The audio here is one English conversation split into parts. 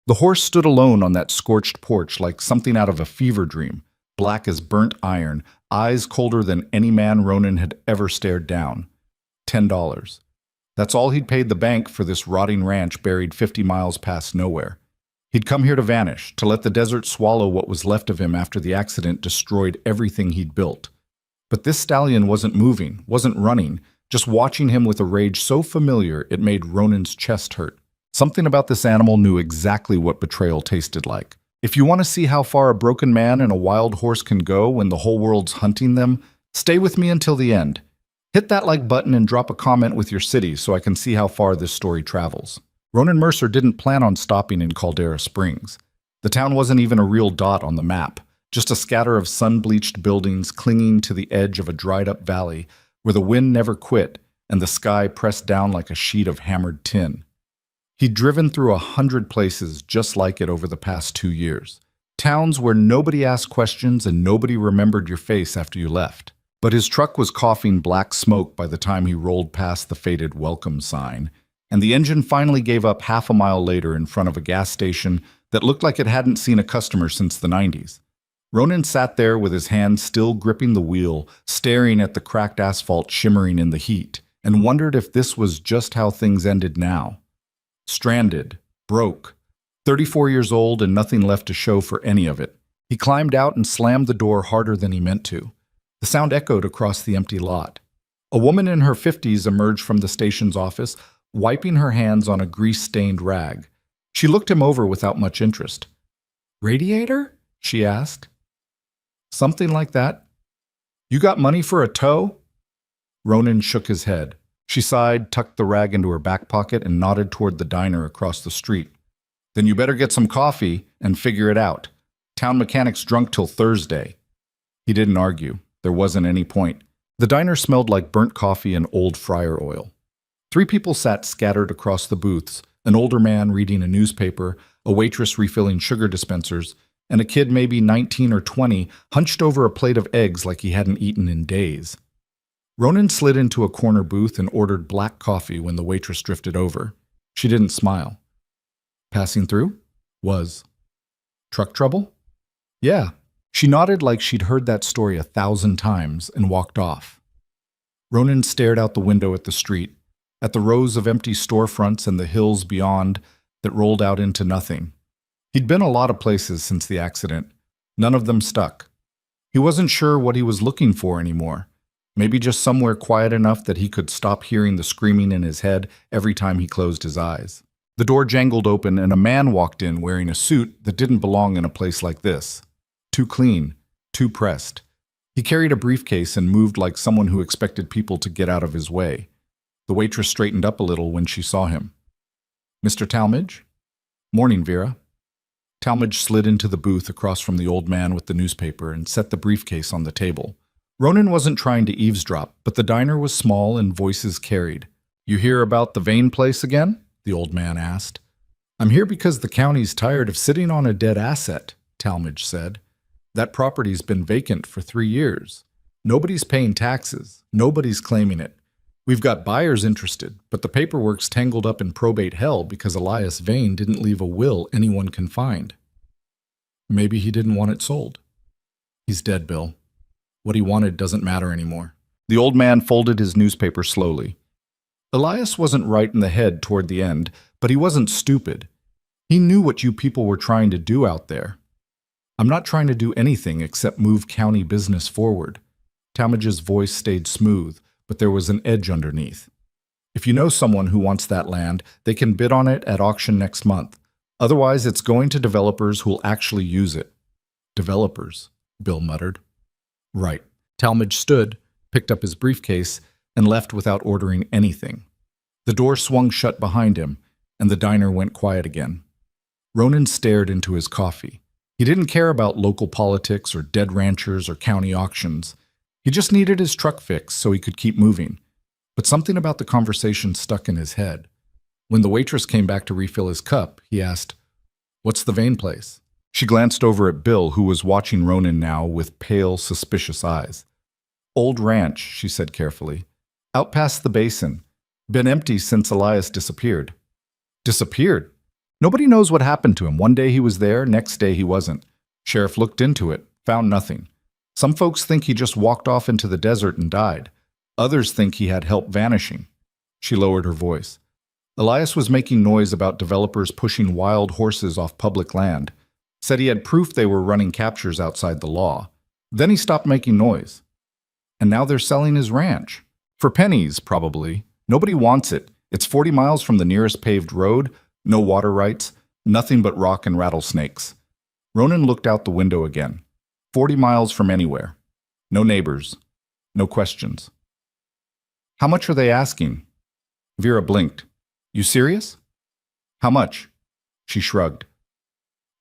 The horse stood alone on that scorched porch like something out of a fever dream, black as burnt iron, eyes colder than any man Ronan had ever stared down. $10. That's all he'd paid the bank for this rotting ranch buried 50 miles past nowhere. He'd come here to vanish, to let the desert swallow what was left of him after the accident destroyed everything he'd built. But this stallion wasn't moving, wasn't running, just watching him with a rage so familiar it made Ronan's chest hurt. Something about this animal knew exactly what betrayal tasted like. If you want to see how far a broken man and a wild horse can go when the whole world's hunting them, stay with me until the end. Hit that like button and drop a comment with your city so I can see how far this story travels. Ronan Mercer didn't plan on stopping in Caldera Springs. The town wasn't even a real dot on the map, just a scatter of sun-bleached buildings clinging to the edge of a dried-up valley where the wind never quit and the sky pressed down like a sheet of hammered tin. He'd driven through 100 places just like it over the past 2 years. Towns where nobody asked questions and nobody remembered your face after you left. But his truck was coughing black smoke by the time he rolled past the faded welcome sign, and the engine finally gave up half a mile later in front of a gas station that looked like it hadn't seen a customer since the 90s. Ronan sat there with his hand still gripping the wheel, staring at the cracked asphalt shimmering in the heat, and wondered if this was just how things ended now. Stranded, broke, 34 years old and nothing left to show for any of it. He climbed out and slammed the door harder than he meant to. The sound echoed across the empty lot. A woman in her 50s emerged from the station's office, wiping her hands on a grease-stained rag. She looked him over without much interest. "Radiator?" she asked. "Something like that." "You got money for a tow?" Ronan shook his head. She sighed, tucked the rag into her back pocket, and nodded toward the diner across the street. "Then you better get some coffee and figure it out. Town mechanic's drunk till Thursday." He didn't argue. There wasn't any point. The diner smelled like burnt coffee and old fryer oil. 3 people sat scattered across the booths, an older man reading a newspaper, a waitress refilling sugar dispensers, and a kid maybe 19 or 20 hunched over a plate of eggs like he hadn't eaten in days. Ronan slid into a corner booth and ordered black coffee when the waitress drifted over. She didn't smile. "Passing through?" "Was." "Truck trouble?" "Yeah." She nodded like she'd heard that story 1,000 times and walked off. Ronan stared out the window at the street, at the rows of empty storefronts and the hills beyond that rolled out into nothing. He'd been a lot of places since the accident. None of them stuck. He wasn't sure what he was looking for anymore. Maybe just somewhere quiet enough that he could stop hearing the screaming in his head every time he closed his eyes. The door jangled open and a man walked in wearing a suit that didn't belong in a place like this. Too clean, too pressed. He carried a briefcase and moved like someone who expected people to get out of his way. The waitress straightened up a little when she saw him. "Mr. Talmadge?" "Morning, Vera." Talmadge slid into the booth across from the old man with the newspaper and set the briefcase on the table. Ronan wasn't trying to eavesdrop, but the diner was small and voices carried. "You hear about the Vane place again?" the old man asked. "I'm here because the county's tired of sitting on a dead asset," Talmadge said. "That property's been vacant for 3 years. Nobody's paying taxes. Nobody's claiming it. We've got buyers interested, but the paperwork's tangled up in probate hell because Elias Vane didn't leave a will anyone can find." "Maybe he didn't want it sold." "He's dead, Bill. What he wanted doesn't matter anymore." The old man folded his newspaper slowly. Elias wasn't right in the head toward the end, but he wasn't stupid. He knew what you people were trying to do out there. "I'm not trying to do anything except move county business forward." Talmadge's voice stayed smooth, but there was an edge underneath. "If you know someone who wants that land, they can bid on it at auction next month. Otherwise, it's going to developers who'll actually use it." "Developers," Bill muttered. "Right." Talmadge stood, picked up his briefcase, and left without ordering anything. The door swung shut behind him, and the diner went quiet again. Ronan stared into his coffee. He didn't care about local politics or dead ranchers or county auctions. He just needed his truck fixed so he could keep moving. But something about the conversation stuck in his head. When the waitress came back to refill his cup, he asked, "What's the Vane place?" She glanced over at Bill, who was watching Ronan now with pale, suspicious eyes. "Old ranch," she said carefully. "Out past the basin. Been empty since Elias disappeared." "Disappeared?" Nobody knows what happened to him. One day he was there, next day he wasn't. Sheriff looked into it, found nothing. Some folks think he just walked off into the desert and died. Others think he had help vanishing. She lowered her voice. Elias was making noise about developers pushing wild horses off public land. Said he had proof they were running captures outside the law. Then he stopped making noise. And now they're selling his ranch. For pennies, probably. Nobody wants it. It's 40 miles from the nearest paved road, no water rights, nothing but rock and rattlesnakes. Ronan looked out the window again. 40 miles from anywhere. No neighbors. No questions. How much are they asking? Vera blinked. You serious? How much? She shrugged.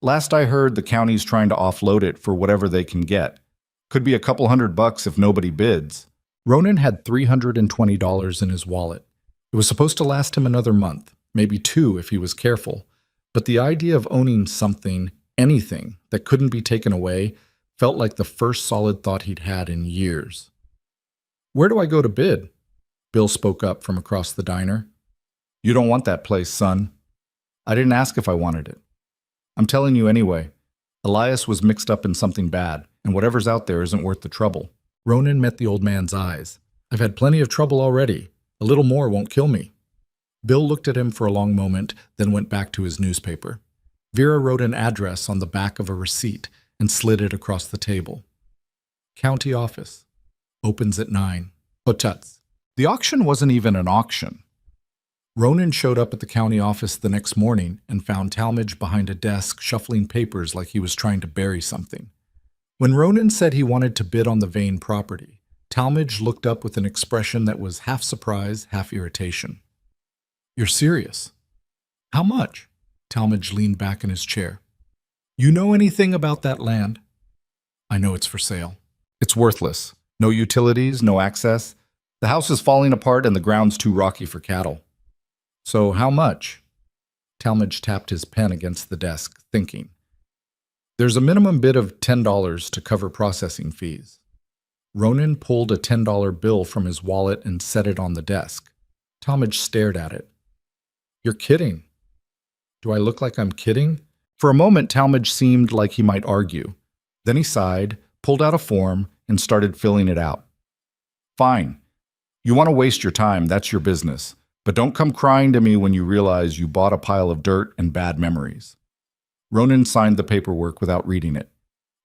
Last I heard, the county's trying to offload it for whatever they can get. Could be a couple $100 if nobody bids. Ronan had $320 in his wallet. It was supposed to last him another month, maybe 2 if he was careful. But the idea of owning something, anything, that couldn't be taken away felt like the first solid thought he'd had in years. Where do I go to bid? Bill spoke up from across the diner. You don't want that place, son. I didn't ask if I wanted it. I'm telling you anyway. Elias was mixed up in something bad, and whatever's out there isn't worth the trouble. Ronan met the old man's eyes. I've had plenty of trouble already. A little more won't kill me. Bill looked at him for a long moment, then went back to his newspaper. Vera wrote an address on the back of a receipt and slid it across the table. County office. Opens at 9. Hotuts. The auction wasn't even an auction. Ronan showed up at the county office the next morning and found Talmadge behind a desk shuffling papers like he was trying to bury something. When Ronan said he wanted to bid on the Vane property, Talmadge looked up with an expression that was half surprise, half irritation. You're serious? How much? Talmadge leaned back in his chair. You know anything about that land? I know it's for sale. It's worthless. No utilities, no access. The house is falling apart and the ground's too rocky for cattle. So how much? Talmadge tapped his pen against the desk, thinking. There's a minimum bid of $10 to cover processing fees. Ronan pulled a $10 bill from his wallet and set it on the desk. Talmadge stared at it. You're kidding. Do I look like I'm kidding? For a moment, Talmadge seemed like he might argue. Then he sighed, pulled out a form, and started filling it out. Fine. You want to waste your time, that's your business. But don't come crying to me when you realize you bought a pile of dirt and bad memories. Ronan signed the paperwork without reading it.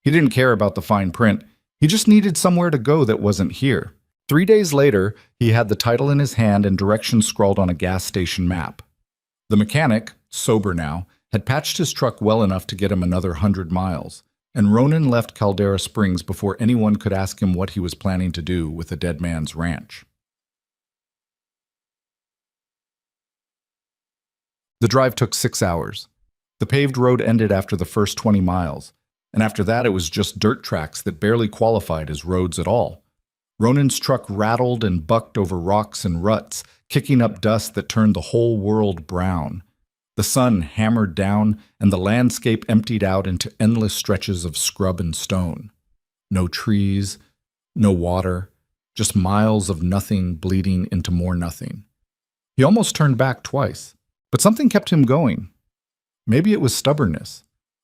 He didn't care about the fine print. He just needed somewhere to go that wasn't here. 3 days later, he had the title in his hand and directions scrawled on a gas station map. The mechanic, sober now, had patched his truck well enough to get him another 100 miles, and Ronan left Caldera Springs before anyone could ask him what he was planning to do with a dead man's ranch. The drive took 6 hours. The paved road ended after the first 20 miles, and after that it was just dirt tracks that barely qualified as roads at all. Ronan's truck rattled and bucked over rocks and ruts, kicking up dust that turned the whole world brown. The sun hammered down, and the landscape emptied out into endless stretches of scrub and stone. No trees, no water, just miles of nothing bleeding into more nothing. He almost turned back twice, but something kept him going. Maybe it was stubbornness.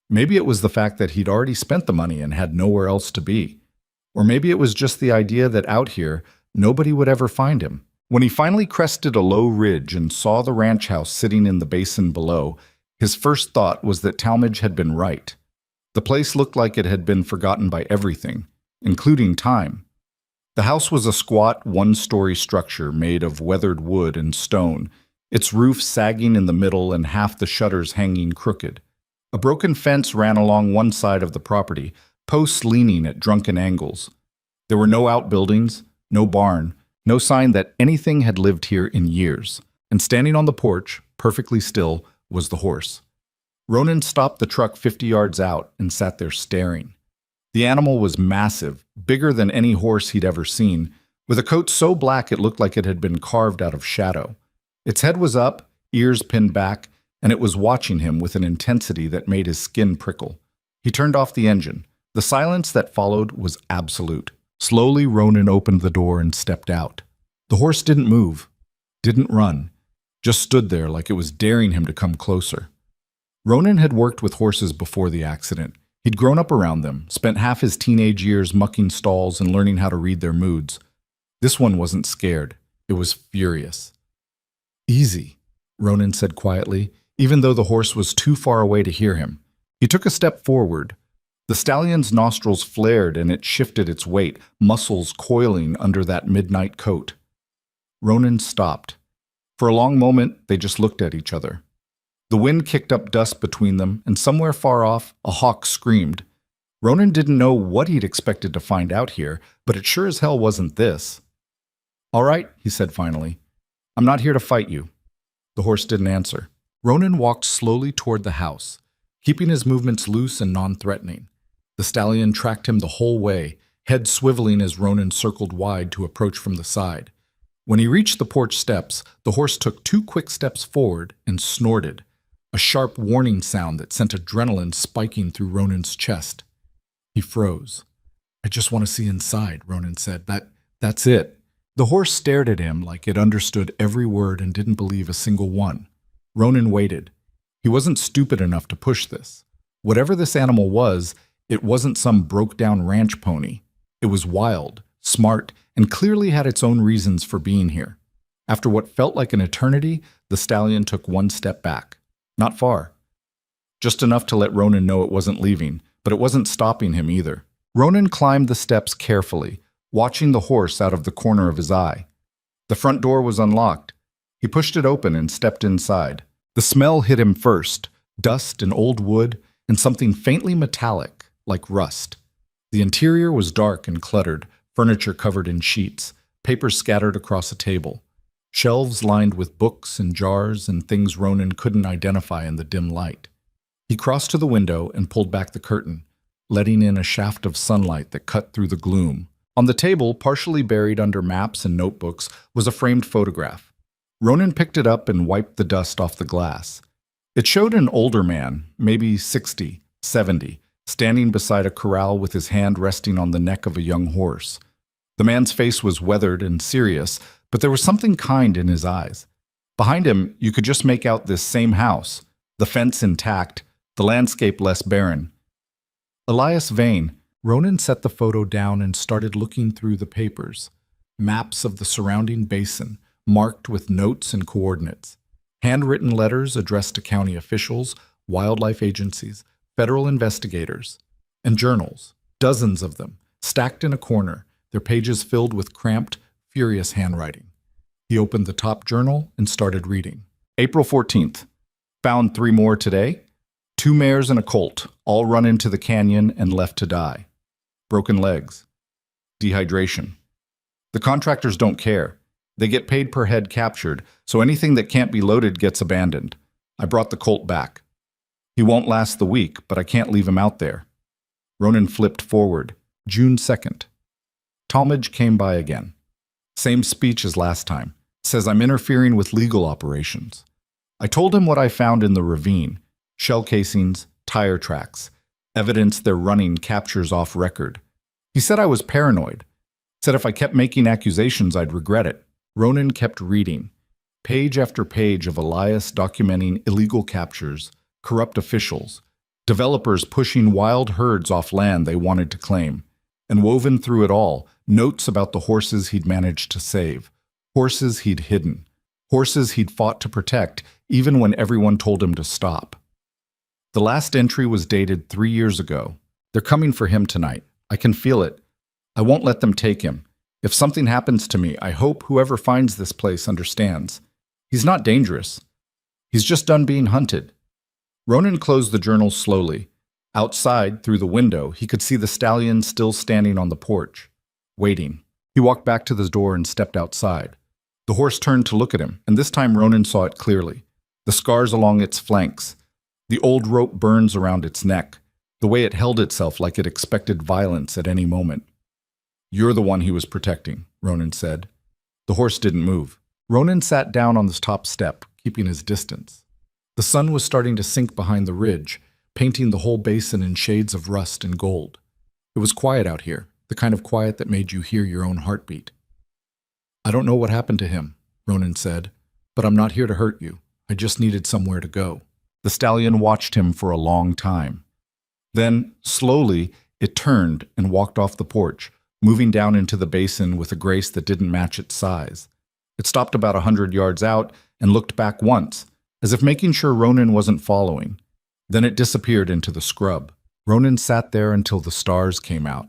Maybe it was the fact that he'd already spent the money and had nowhere else to be. Or maybe it was just the idea that out here, nobody would ever find him. When he finally crested a low ridge and saw the ranch house sitting in the basin below, his first thought was that Talmadge had been right. The place looked like it had been forgotten by everything, including time. The house was a squat, one-story structure made of weathered wood and stone, its roof sagging in the middle and half the shutters hanging crooked. A broken fence ran along one side of the property, posts leaning at drunken angles. There were no outbuildings, no barn, no sign that anything had lived here in years. And standing on the porch, perfectly still, was the horse. Ronan stopped the truck 50 yards out and sat there staring. The animal was massive, bigger than any horse he'd ever seen, with a coat so black it looked like it had been carved out of shadow. Its head was up, ears pinned back, and it was watching him with an intensity that made his skin prickle. He turned off the engine. The silence that followed was absolute. Slowly, Ronan opened the door and stepped out. The horse didn't move, didn't run, just stood there like it was daring him to come closer. Ronan had worked with horses before the accident. He'd grown up around them, spent half his teenage years mucking stalls and learning how to read their moods. This one wasn't scared. It was furious. "Easy," Ronan said quietly, even though the horse was too far away to hear him. He took a step forward. The stallion's nostrils flared and it shifted its weight, muscles coiling under that midnight coat. Ronan stopped. For a long moment, they just looked at each other. The wind kicked up dust between them, and somewhere far off, a hawk screamed. Ronan didn't know what he'd expected to find out here, but it sure as hell wasn't this. "All right," he said finally. "I'm not here to fight you." The horse didn't answer. Ronan walked slowly toward the house, keeping his movements loose and non-threatening. The stallion tracked him the whole way, head swiveling as Ronan circled wide to approach from the side. When he reached the porch steps, the horse took 2 quick steps forward and snorted, a sharp warning sound that sent adrenaline spiking through Ronan's chest. He froze. "I just want to see inside," Ronan said. That's it." The horse stared at him like it understood every word and didn't believe a single one. Ronan waited. He wasn't stupid enough to push this. Whatever this animal was, it wasn't some broke-down ranch pony. It was wild, smart, and clearly had its own reasons for being here. After what felt like an eternity, the stallion took 1 step back. Not far. Just enough to let Ronan know it wasn't leaving, but it wasn't stopping him either. Ronan climbed the steps carefully, watching the horse out of the corner of his eye. The front door was unlocked. He pushed it open and stepped inside. The smell hit him first, dust and old wood, and something faintly metallic, like rust. The interior was dark and cluttered, furniture covered in sheets, papers scattered across a table, shelves lined with books and jars and things Ronan couldn't identify in the dim light. He crossed to the window and pulled back the curtain, letting in a shaft of sunlight that cut through the gloom. On the table, partially buried under maps and notebooks, was a framed photograph. Ronan picked it up and wiped the dust off the glass. It showed an older man, maybe 60, 70, standing beside a corral with his hand resting on the neck of a young horse. The man's face was weathered and serious, but there was something kind in his eyes. Behind him, you could just make out this same house, the fence intact, the landscape less barren. Elias Vane. Ronan set the photo down and started looking through the papers. Maps of the surrounding basin, marked with notes and coordinates. Handwritten letters addressed to county officials, wildlife agencies, federal investigators, and journals, dozens of them, stacked in a corner, their pages filled with cramped, furious handwriting. He opened the top journal and started reading. April 14th. Found 3 more today. 2 mares and a colt, all run into the canyon and left to die. Broken legs. Dehydration. The contractors don't care. They get paid per head captured, so anything that can't be loaded gets abandoned. I brought the colt back. He won't last the week, but I can't leave him out there. Ronan flipped forward. June 2nd. Talmadge came by again. Same speech as last time. Says I'm interfering with legal operations. I told him what I found in the ravine. Shell casings, tire tracks. Evidence they're running captures off record. He said I was paranoid. Said if I kept making accusations, I'd regret it. Ronan kept reading. Page after page of Elias documenting illegal captures, corrupt officials, developers pushing wild herds off land they wanted to claim. And woven through it all, notes about the horses he'd managed to save. Horses he'd hidden. Horses he'd fought to protect, even when everyone told him to stop. The last entry was dated 3 years ago. They're coming for him tonight. I can feel it. I won't let them take him. If something happens to me, I hope whoever finds this place understands. He's not dangerous. He's just done being hunted. Ronan closed the journal slowly. Outside, through the window, he could see the stallion still standing on the porch, waiting. He walked back to the door and stepped outside. The horse turned to look at him, and this time Ronan saw it clearly. The scars along its flanks, the old rope burns around its neck, the way it held itself like it expected violence at any moment. You're the one he was protecting, Ronan said. The horse didn't move. Ronan sat down on the top step, keeping his distance. The sun was starting to sink behind the ridge, painting the whole basin in shades of rust and gold. It was quiet out here, the kind of quiet that made you hear your own heartbeat. I don't know what happened to him, Ronan said, but I'm not here to hurt you. I just needed somewhere to go. The stallion watched him for a long time. Then, slowly, it turned and walked off the porch, moving down into the basin with a grace that didn't match its size. It stopped about 100 yards out and looked back once, as if making sure Ronan wasn't following. Then it disappeared into the scrub. Ronan sat there until the stars came out.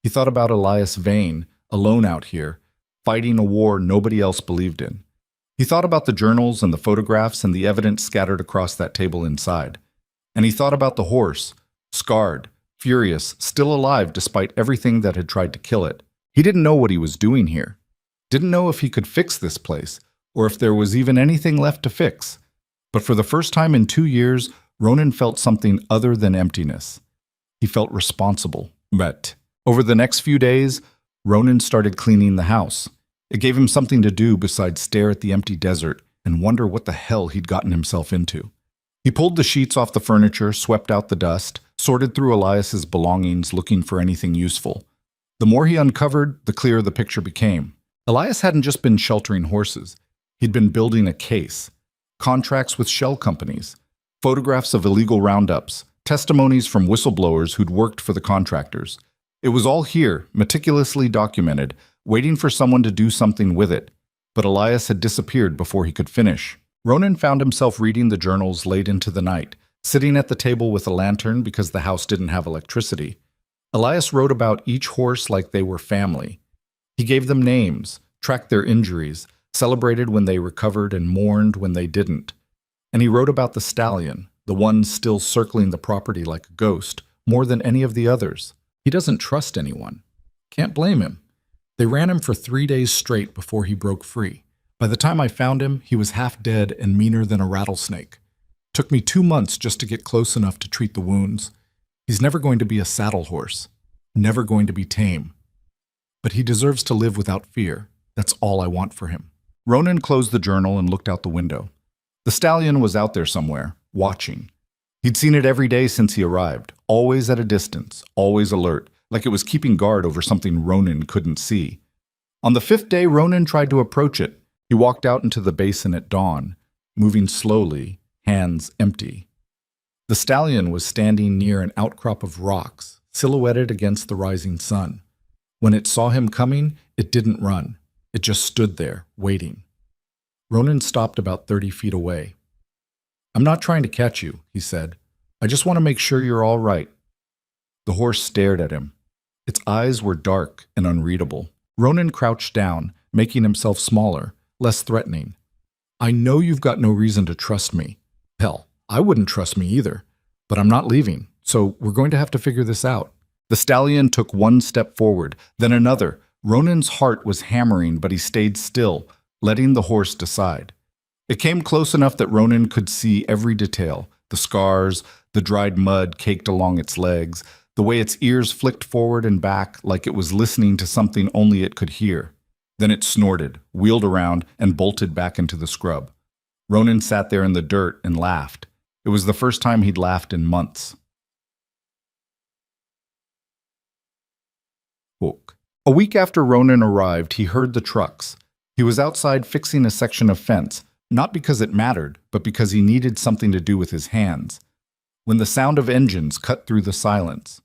He thought about Elias Vane, alone out here, fighting a war nobody else believed in. He thought about the journals and the photographs and the evidence scattered across that table inside. And he thought about the horse, scarred, furious, still alive despite everything that had tried to kill it. He didn't know what he was doing here. Didn't know if he could fix this place, or if there was even anything left to fix. But for the first time in 2 years, Ronan felt something other than emptiness. He felt responsible. But over the next few days, Ronan started cleaning the house. It gave him something to do besides stare at the empty desert and wonder what the hell he'd gotten himself into. He pulled the sheets off the furniture, swept out the dust, sorted through Elias's belongings looking for anything useful. The more he uncovered, the clearer the picture became. Elias hadn't just been sheltering horses. He'd been building a case. Contracts with shell companies, photographs of illegal roundups, testimonies from whistleblowers who'd worked for the contractors. It was all here, meticulously documented, waiting for someone to do something with it. But Elias had disappeared before he could finish. Ronan found himself reading the journals late into the night, sitting at the table with a lantern because the house didn't have electricity. Elias wrote about each horse like they were family. He gave them names, tracked their injuries, celebrated when they recovered and mourned when they didn't. And he wrote about the stallion, the one still circling the property like a ghost, more than any of the others. He doesn't trust anyone. Can't blame him. They ran him for 3 days straight before he broke free. By the time I found him, he was half dead and meaner than a rattlesnake. Took me 2 months just to get close enough to treat the wounds. He's never going to be a saddle horse. Never going to be tame. But he deserves to live without fear. That's all I want for him. Ronan closed the journal and looked out the window. The stallion was out there somewhere, watching. He'd seen it every day since he arrived, always at a distance, always alert, like it was keeping guard over something Ronan couldn't see. On the 5th day, Ronan tried to approach it. He walked out into the basin at dawn, moving slowly, hands empty. The stallion was standing near an outcrop of rocks, silhouetted against the rising sun. When it saw him coming, it didn't run. It just stood there, waiting. Ronan stopped about 30 feet away. "I'm not trying to catch you," he said. "I just want to make sure you're all right." The horse stared at him. Its eyes were dark and unreadable. Ronan crouched down, making himself smaller, less threatening. "I know you've got no reason to trust me. Hell, I wouldn't trust me either. But I'm not leaving, so we're going to have to figure this out." The stallion took one step forward, then another. Ronan's heart was hammering, but he stayed still, letting the horse decide. It came close enough that Ronan could see every detail, the scars, the dried mud caked along its legs, the way its ears flicked forward and back like it was listening to something only it could hear. Then it snorted, wheeled around, and bolted back into the scrub. Ronan sat there in the dirt and laughed. It was the first time he'd laughed in months. Book. A week after Ronan arrived, he heard the trucks. He was outside fixing a section of fence, not because it mattered, but because he needed something to do with his hands. When the sound of engines cut through the silence,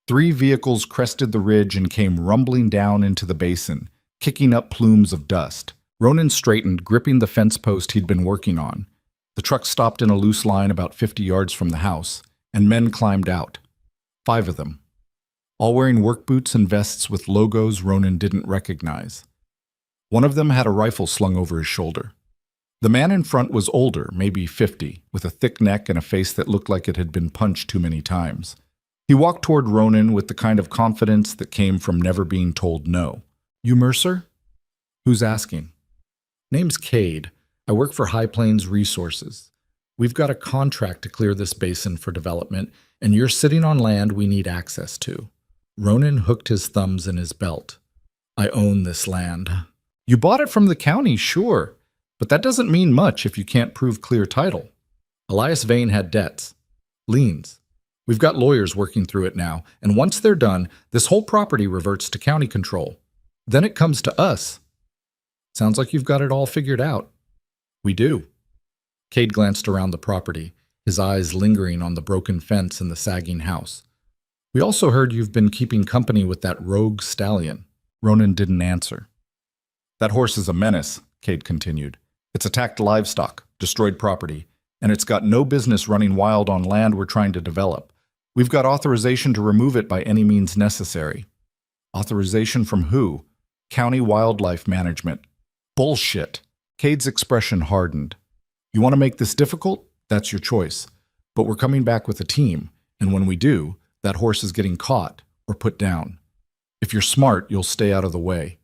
3 vehicles crested the ridge and came rumbling down into the basin, kicking up plumes of dust. Ronan straightened, gripping the fence post he'd been working on. The truck stopped in a loose line about 50 yards from the house, and men climbed out. 5 of them. All wearing work boots and vests with logos Ronan didn't recognize. One of them had a rifle slung over his shoulder. The man in front was older, maybe 50, with a thick neck and a face that looked like it had been punched too many times. He walked toward Ronan with the kind of confidence that came from never being told no. "You Mercer?" "Who's asking?" "Name's Cade. I work for High Plains Resources. We've got a contract to clear this basin for development, and you're sitting on land we need access to." Ronan hooked his thumbs in his belt. "I own this land." "You bought it from the county, sure, but that doesn't mean much if you can't prove clear title." Elias Vane had debts. Liens. We've got lawyers working through it now, and once they're done, this whole property reverts to county control. Then it comes to us. Sounds like you've got it all figured out. We do. Cade glanced around the property. his eyes lingering on the broken fence and the sagging house. "We also heard you've been keeping company with that rogue stallion." Ronan didn't answer. "That horse is a menace," Cade continued. "It's attacked livestock, destroyed property, and it's got no business running wild on land we're trying to develop. We've got authorization to remove it by any means necessary." "Authorization from who?" "County Wildlife Management." "Bullshit." Cade's expression hardened. "You want to make this difficult? That's your choice. But we're coming back with a team, and when we do, that horse is getting caught or put down. If you're smart, you'll stay out of the way."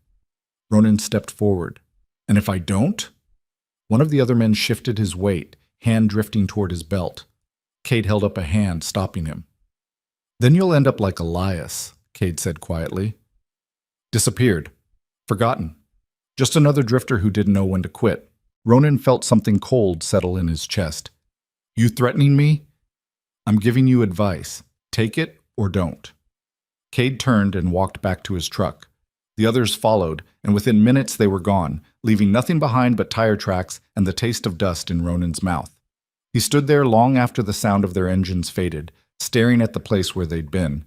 Ronan stepped forward. "And if I don't?" One of the other men shifted his weight, hand drifting toward his belt. Cade held up a hand, stopping him. "Then you'll end up like Elias," Cade said quietly. "Disappeared. Forgotten. Just another drifter who didn't know when to quit." Ronan felt something cold settle in his chest. "You threatening me?" "I'm giving you advice. Take it or don't." Cade turned and walked back to his truck. The others followed, and within minutes they were gone, leaving nothing behind but tire tracks and the taste of dust in Ronan's mouth. He stood there long after the sound of their engines faded, staring at the place where they'd been.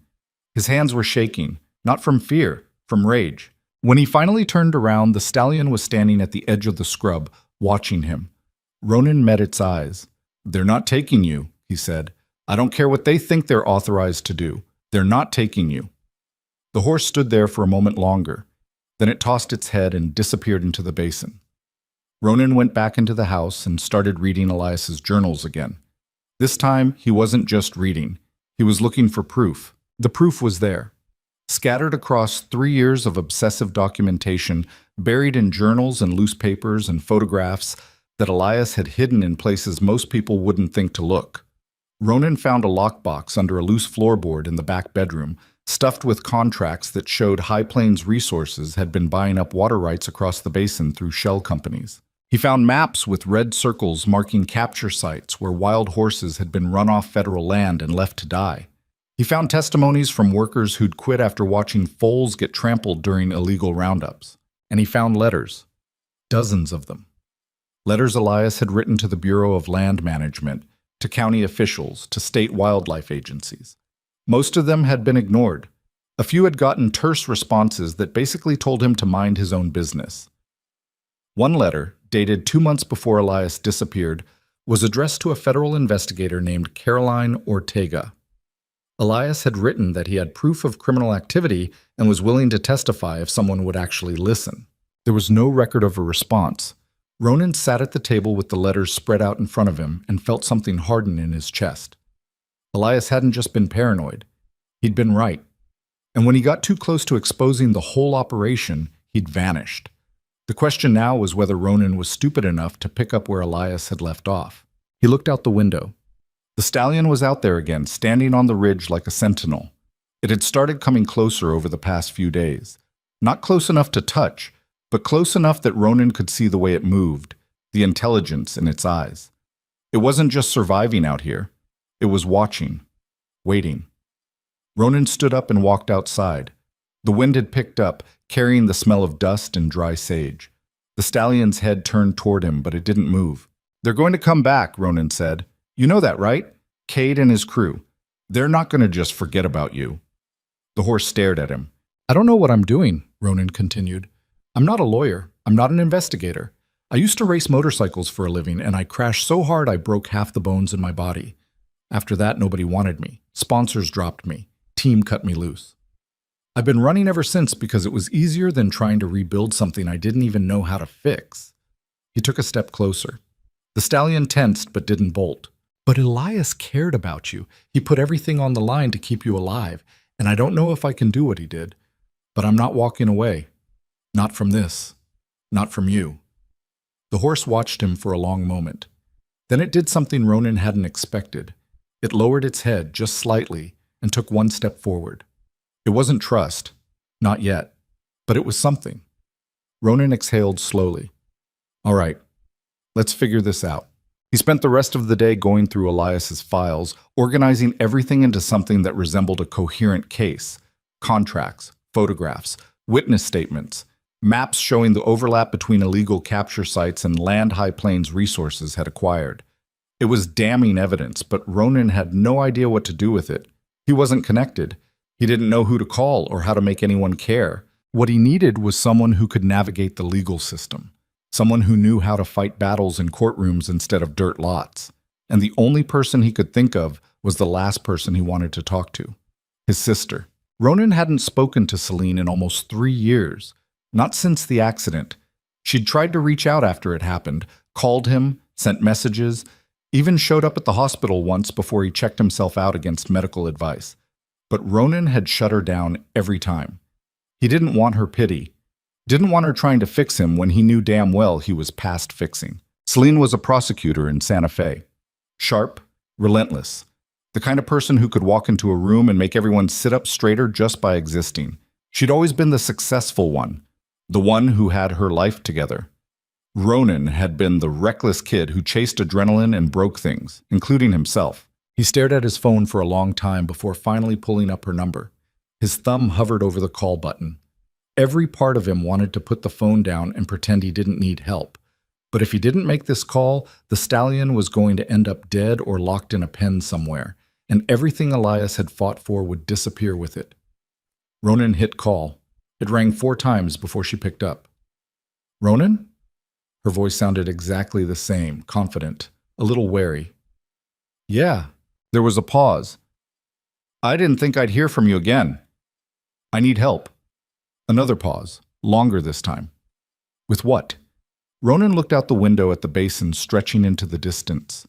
His hands were shaking, not from fear, from rage. When he finally turned around, the stallion was standing at the edge of the scrub, watching him. Ronan met its eyes. "They're not taking you," he said. "I don't care what they think they're authorized to do. They're not taking you." The horse stood there for a moment longer. Then it tossed its head and disappeared into the basin. Ronan went back into the house and started reading Elias's journals again. This time, he wasn't just reading. He was looking for proof. The proof was there. Scattered across 3 years of obsessive documentation, buried in journals and loose papers and photographs that Elias had hidden in places most people wouldn't think to look. Ronan found a lockbox under a loose floorboard in the back bedroom, stuffed with contracts that showed High Plains Resources had been buying up water rights across the basin through shell companies. He found maps with red circles marking capture sites where wild horses had been run off federal land and left to die. He found testimonies from workers who'd quit after watching foals get trampled during illegal roundups. And he found letters. Dozens of them. Letters Elias had written to the Bureau of Land Management, to county officials, to state wildlife agencies. Most of them had been ignored. A few had gotten terse responses that basically told him to mind his own business. One letter, dated 2 months before Elias disappeared, was addressed to a federal investigator named Caroline Ortega. Elias had written that he had proof of criminal activity and was willing to testify if someone would actually listen. There was no record of a response. Ronan sat at the table with the letters spread out in front of him and felt something harden in his chest. Elias hadn't just been paranoid. He'd been right. And when he got too close to exposing the whole operation, he'd vanished. The question now was whether Ronan was stupid enough to pick up where Elias had left off. He looked out the window. The stallion was out there again, standing on the ridge like a sentinel. It had started coming closer over the past few days. Not close enough to touch, but close enough that Ronan could see the way it moved, the intelligence in its eyes. It wasn't just surviving out here. It was watching, waiting. Ronan stood up and walked outside. The wind had picked up, carrying the smell of dust and dry sage. The stallion's head turned toward him, but it didn't move. "They're going to come back," Ronan said. "You know that, right? Cade and his crew. They're not going to just forget about you." The horse stared at him. "I don't know what I'm doing," Ronan continued. "I'm not a lawyer. I'm not an investigator. I used to race motorcycles for a living, and I crashed so hard I broke half the bones in my body. After that, nobody wanted me. Sponsors dropped me. Team cut me loose. I've been running ever since because it was easier than trying to rebuild something I didn't even know how to fix." He took a step closer. The stallion tensed but didn't bolt. "But Elias cared about you. He put everything on the line to keep you alive, and I don't know if I can do what he did. But I'm not walking away. Not from this. Not from you." The horse watched him for a long moment. Then it did something Ronan hadn't expected. It lowered its head just slightly and took one step forward. It wasn't trust. Not yet. But it was something. Ronan exhaled slowly. "All right. Let's figure this out." He spent the rest of the day going through Elias's files, organizing everything into something that resembled a coherent case. Contracts, photographs, witness statements, maps showing the overlap between illegal capture sites and land High Plains Resources had acquired. It was damning evidence, but Ronan had no idea what to do with it. He wasn't connected. He didn't know who to call or how to make anyone care. What he needed was someone who could navigate the legal system, someone who knew how to fight battles in courtrooms instead of dirt lots. And the only person he could think of was the last person he wanted to talk to, his sister. Ronan hadn't spoken to Celine in almost 3 years, not since the accident. She'd tried to reach out after it happened, called him, sent messages, even showed up at the hospital once before he checked himself out against medical advice. But Ronan had shut her down every time. He didn't want her pity, didn't want her trying to fix him when he knew damn well he was past fixing. Celine was a prosecutor in Santa Fe. Sharp, relentless. The kind of person who could walk into a room and make everyone sit up straighter just by existing. She'd always been the successful one, the one who had her life together. Ronan had been the reckless kid who chased adrenaline and broke things, including himself. He stared at his phone for a long time before finally pulling up her number. His thumb hovered over the call button. Every part of him wanted to put the phone down and pretend he didn't need help. But if he didn't make this call, the stallion was going to end up dead or locked in a pen somewhere, and everything Elias had fought for would disappear with it. Ronan hit call. It rang 4 times before she picked up. "Ronan?" Her voice sounded exactly the same, confident, a little wary. "Yeah." There was a pause. "I didn't think I'd hear from you again. I need help." Another pause, longer this time. "With what?" Ronan looked out the window at the basin stretching into the distance.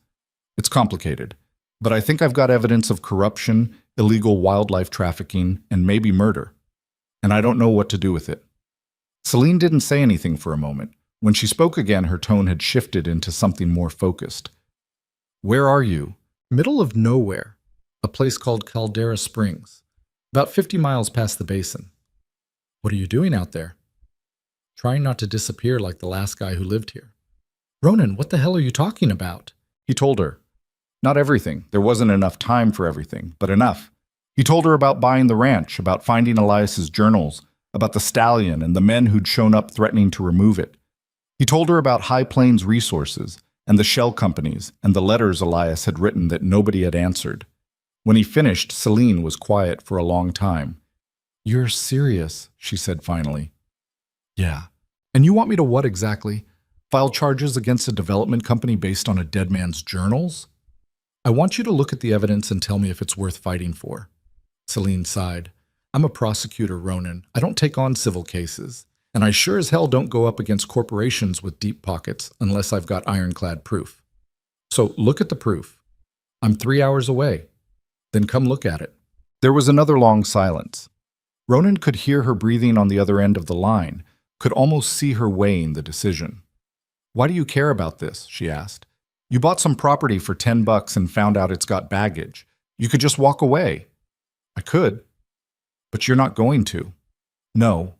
"It's complicated, but I think I've got evidence of corruption, illegal wildlife trafficking, and maybe murder. And I don't know what to do with it." Celine didn't say anything for a moment. When she spoke again, her tone had shifted into something more focused. "Where are you?" "Middle of nowhere. A place called Caldera Springs. About 50 miles past the basin." "What are you doing out there?" "Trying not to disappear like the last guy who lived here." "Ronan, what the hell are you talking about?" He told her. Not everything. There wasn't enough time for everything, but enough. He told her about buying the ranch, about finding Elias's journals, about the stallion and the men who'd shown up threatening to remove it. He told her about High Plains Resources and the shell companies and the letters Elias had written that nobody had answered. When he finished, Celine was quiet for a long time. "You're serious," she said finally. "Yeah. And you want me to what exactly? File charges against a development company based on a dead man's journals?" "I want you to look at the evidence and tell me if it's worth fighting for." Celine sighed. "I'm a prosecutor, Ronan. I don't take on civil cases. And I sure as hell don't go up against corporations with deep pockets unless I've got ironclad proof. So look at the proof. I'm 3 hours away. Then come look at it." There was another long silence. Ronan could hear her breathing on the other end of the line, could almost see her weighing the decision. "Why do you care about this?" she asked. "You bought some property for $10 and found out it's got baggage. You could just walk away." "I could. But you're not going to." "No."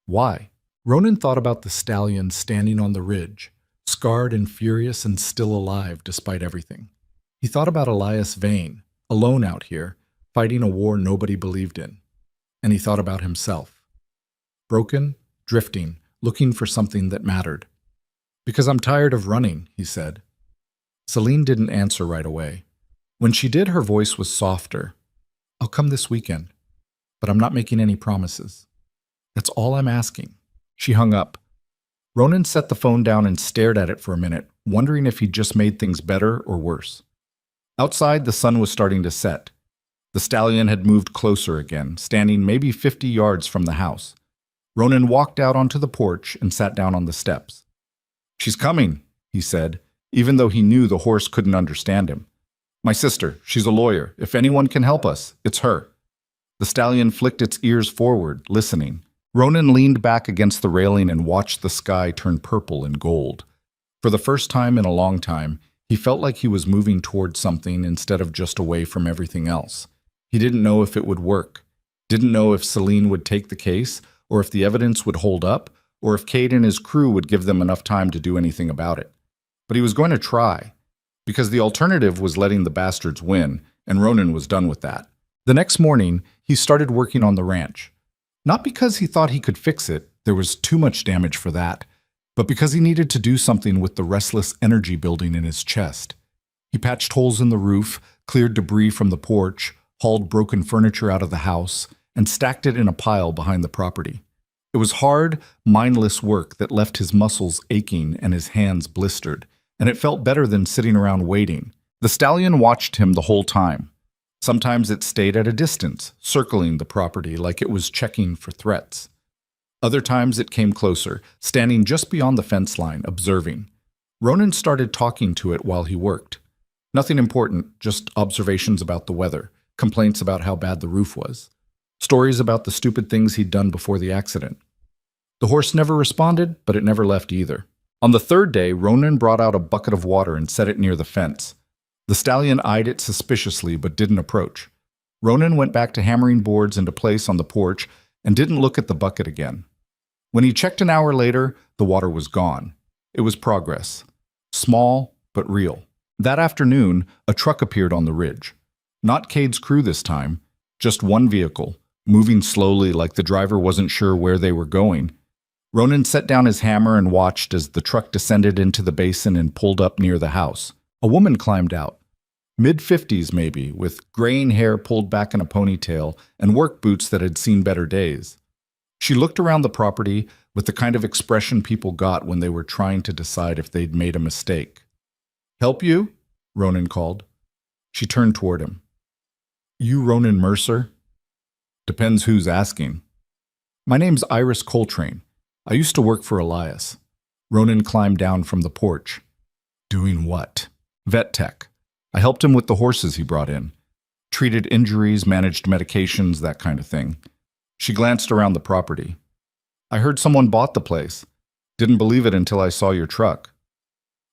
"Why?" Ronan thought about the stallion standing on the ridge, scarred and furious and still alive despite everything. He thought about Elias Vane, alone out here, fighting a war nobody believed in. And he thought about himself. Broken, drifting, looking for something that mattered. "Because I'm tired of running," he said. Celine didn't answer right away. When she did, her voice was softer. "I'll come this weekend, but I'm not making any promises. That's all I'm asking." She hung up. Ronan set the phone down and stared at it for a minute, wondering if he'd just made things better or worse. Outside, the sun was starting to set. The stallion had moved closer again, standing maybe 50 yards from the house. Ronan walked out onto the porch and sat down on the steps. "She's coming," he said, even though he knew the horse couldn't understand him. "My sister, she's a lawyer. If anyone can help us, it's her." The stallion flicked its ears forward, listening. Ronan leaned back against the railing and watched the sky turn purple and gold. For the first time in a long time, he felt like he was moving towards something instead of just away from everything else. He didn't know if it would work. Didn't know if Celine would take the case, or if the evidence would hold up, or if Cade and his crew would give them enough time to do anything about it. But he was going to try, because the alternative was letting the bastards win, and Ronan was done with that. The next morning, he started working on the ranch. Not because he thought he could fix it, there was too much damage for that, but because he needed to do something with the restless energy building in his chest. He patched holes in the roof, cleared debris from the porch, hauled broken furniture out of the house, and stacked it in a pile behind the property. It was hard, mindless work that left his muscles aching and his hands blistered, and it felt better than sitting around waiting. The stallion watched him the whole time. Sometimes it stayed at a distance, circling the property like it was checking for threats. Other times it came closer, standing just beyond the fence line, observing. Ronan started talking to it while he worked. Nothing important, just observations about the weather, complaints about how bad the roof was, stories about the stupid things he'd done before the accident. The horse never responded, but it never left either. On the third day, Ronan brought out a bucket of water and set it near the fence. The stallion eyed it suspiciously but didn't approach. Ronan went back to hammering boards into place on the porch and didn't look at the bucket again. When he checked an hour later, the water was gone. It was progress. Small, but real. That afternoon, a truck appeared on the ridge. Not Cade's crew this time, just one vehicle, moving slowly like the driver wasn't sure where they were going. Ronan set down his hammer and watched as the truck descended into the basin and pulled up near the house. A woman climbed out. Mid-50s maybe, with graying hair pulled back in a ponytail and work boots that had seen better days. She looked around the property with the kind of expression people got when they were trying to decide if they'd made a mistake. "Help you?" Ronan called. She turned toward him. "You Ronan Mercer?" "Depends who's asking." "My name's Iris Coltrane. I used to work for Elias." Ronan climbed down from the porch. "Doing what?" "Vet tech. I helped him with the horses he brought in. Treated injuries, managed medications, that kind of thing." She glanced around the property. "I heard someone bought the place. Didn't believe it until I saw your truck."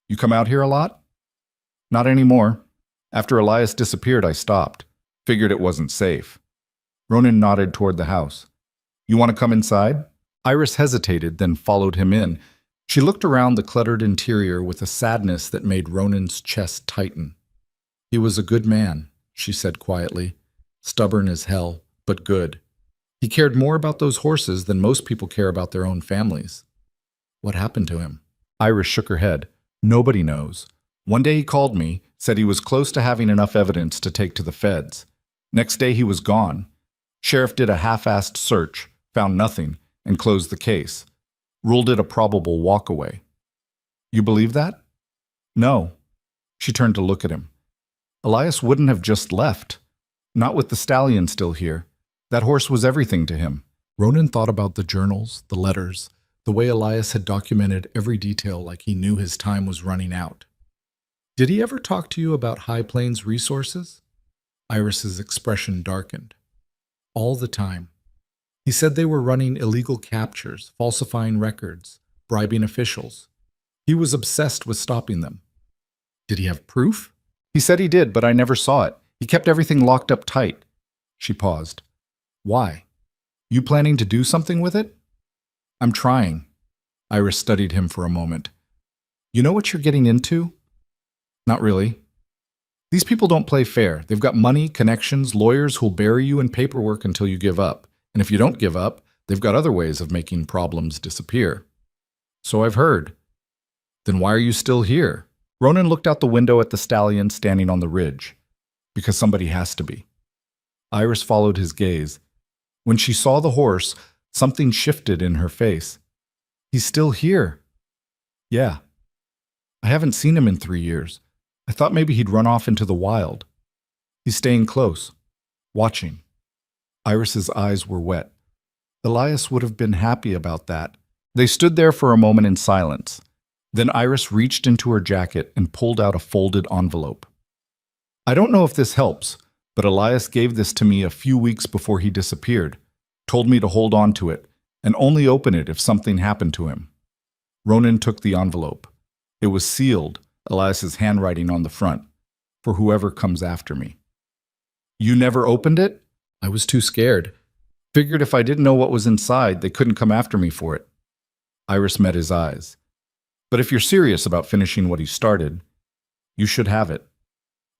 "You come out here a lot?" "Not anymore. After Elias disappeared, I stopped. Figured it wasn't safe." Ronan nodded toward the house. "You want to come inside?" Iris hesitated, then followed him in. She looked around the cluttered interior with a sadness that made Ronan's chest tighten. "He was a good man," she said quietly. "Stubborn as hell, but good. He cared more about those horses than most people care about their own families." "What happened to him?" Iris shook her head. "Nobody knows. One day he called me, said he was close to having enough evidence to take to the feds. Next day he was gone. Sheriff did a half-assed search, found nothing, and closed the case. Ruled it a probable walkaway." "You believe that?" "No." She turned to look at him. "Elias wouldn't have just left. Not with the stallion still here. That horse was everything to him." Ronan thought about the journals, the letters, the way Elias had documented every detail like he knew his time was running out. "Did he ever talk to you about High Plains resources?" Iris's expression darkened. "All the time. He said they were running illegal captures, falsifying records, bribing officials. He was obsessed with stopping them." "Did he have proof?" "He said he did, but I never saw it. He kept everything locked up tight." She paused. "Why? You planning to do something with it?" "I'm trying." Iris studied him for a moment. "You know what you're getting into?" "Not really." "These people don't play fair. They've got money, connections, lawyers who'll bury you in paperwork until you give up. And if you don't give up, they've got other ways of making problems disappear." "So I've heard." "Then why are you still here?" Ronan looked out the window at the stallion standing on the ridge. "Because somebody has to be." Iris followed his gaze. When she saw the horse, something shifted in her face. "He's still here." "Yeah. I haven't seen him in 3 years. I thought maybe he'd run off into the wild." "He's staying close. Watching." Iris's eyes were wet. Elias would have been happy about that. They stood there for a moment in silence. Then Iris reached into her jacket and pulled out a folded envelope. "I don't know if this helps, but Elias gave this to me a few weeks before he disappeared, told me to hold on to it, and only open it if something happened to him." Ronan took the envelope. It was sealed, Elias's handwriting on the front, "For whoever comes after me." "You never opened it?" "I was too scared. Figured if I didn't know what was inside, they couldn't come after me for it." Iris met his eyes. "But if you're serious about finishing what he started, you should have it."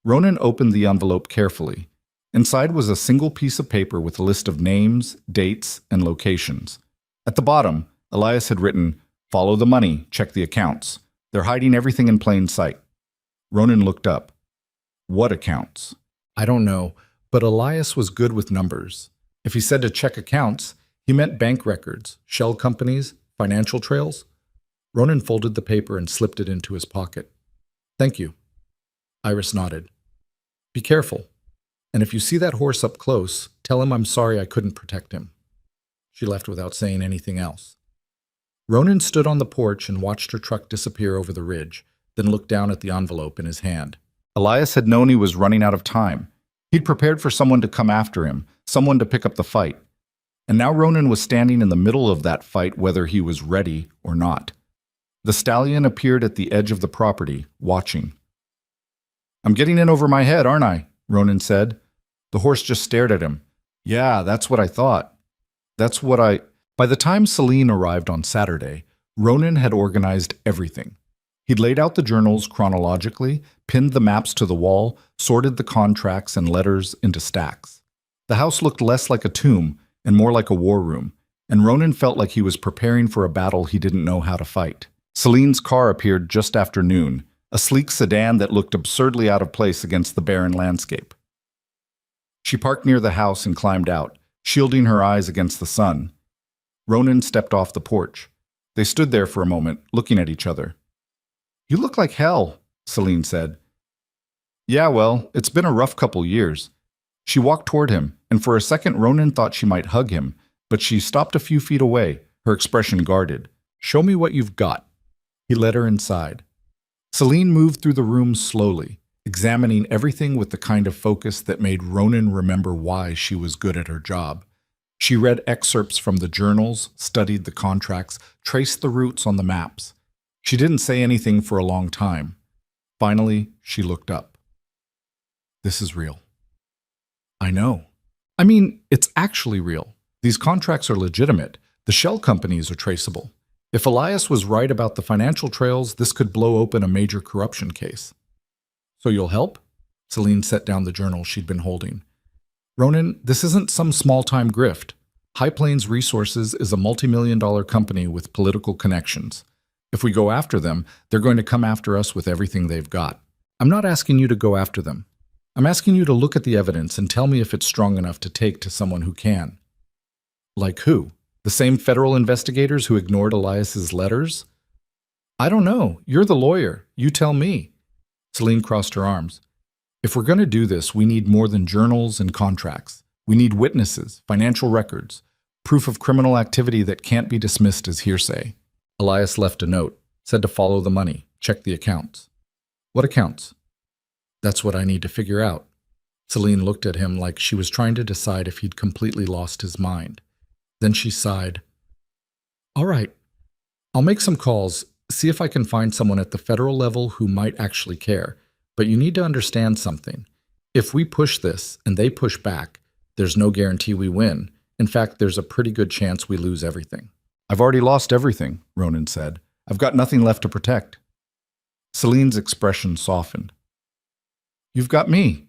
Ronan opened the envelope carefully. Inside was a single piece of paper with a list of names, dates, and locations. At the bottom, Elias had written, "Follow the money, check the accounts. They're hiding everything in plain sight." Ronan looked up. What accounts? I don't know, but Elias was good with numbers. If he said to check accounts, he meant bank records, shell companies, financial trails. Ronan folded the paper and slipped it into his pocket. Thank you. Iris nodded. Be careful. And if you see that horse up close, tell him I'm sorry I couldn't protect him. She left without saying anything else. Ronan stood on the porch and watched her truck disappear over the ridge, then looked down at the envelope in his hand. Elias had known he was running out of time. He'd prepared for someone to come after him, someone to pick up the fight. And now Ronan was standing in the middle of that fight whether he was ready or not. The stallion appeared at the edge of the property, watching. I'm getting in over my head, aren't I? Ronan said. The horse just stared at him. Yeah, that's what I thought. By the time Celine arrived on Saturday, Ronan had organized everything. He'd laid out the journals chronologically, pinned the maps to the wall, sorted the contracts and letters into stacks. The house looked less like a tomb and more like a war room, and Ronan felt like he was preparing for a battle he didn't know how to fight. Celine's car appeared just after noon, a sleek sedan that looked absurdly out of place against the barren landscape. She parked near the house and climbed out, shielding her eyes against the sun. Ronan stepped off the porch. They stood there for a moment, looking at each other. You look like hell, Celine said. Yeah, well, it's been a rough couple years. She walked toward him, and for a second Ronan thought she might hug him, but she stopped a few feet away, her expression guarded. Show me what you've got. He led her inside. Celine moved through the room slowly, examining everything with the kind of focus that made Ronan remember why she was good at her job. She read excerpts from the journals, studied the contracts, traced the routes on the maps. She didn't say anything for a long time. Finally, she looked up. This is real. I know. I mean, it's actually real. These contracts are legitimate. The shell companies are traceable. If Elias was right about the financial trails, this could blow open a major corruption case. So you'll help? Celine set down the journal she'd been holding. Ronan, this isn't some small-time grift. High Plains Resources is a multi-million-dollar company with political connections. If we go after them, they're going to come after us with everything they've got. I'm not asking you to go after them. I'm asking you to look at the evidence and tell me if it's strong enough to take to someone who can. Like who? The same federal investigators who ignored Elias's letters? I don't know. You're the lawyer. You tell me. Celine crossed her arms. If we're going to do this, we need more than journals and contracts. We need witnesses, financial records, proof of criminal activity that can't be dismissed as hearsay. Elias left a note, said to follow the money, check the accounts. What accounts? That's what I need to figure out. Celine looked at him like she was trying to decide if he'd completely lost his mind. Then she sighed. All right, I'll make some calls, see if I can find someone at the federal level who might actually care. But you need to understand something. If we push this and they push back, there's no guarantee we win. In fact, there's a pretty good chance we lose everything. I've already lost everything, Ronan said. I've got nothing left to protect. Celine's expression softened. You've got me.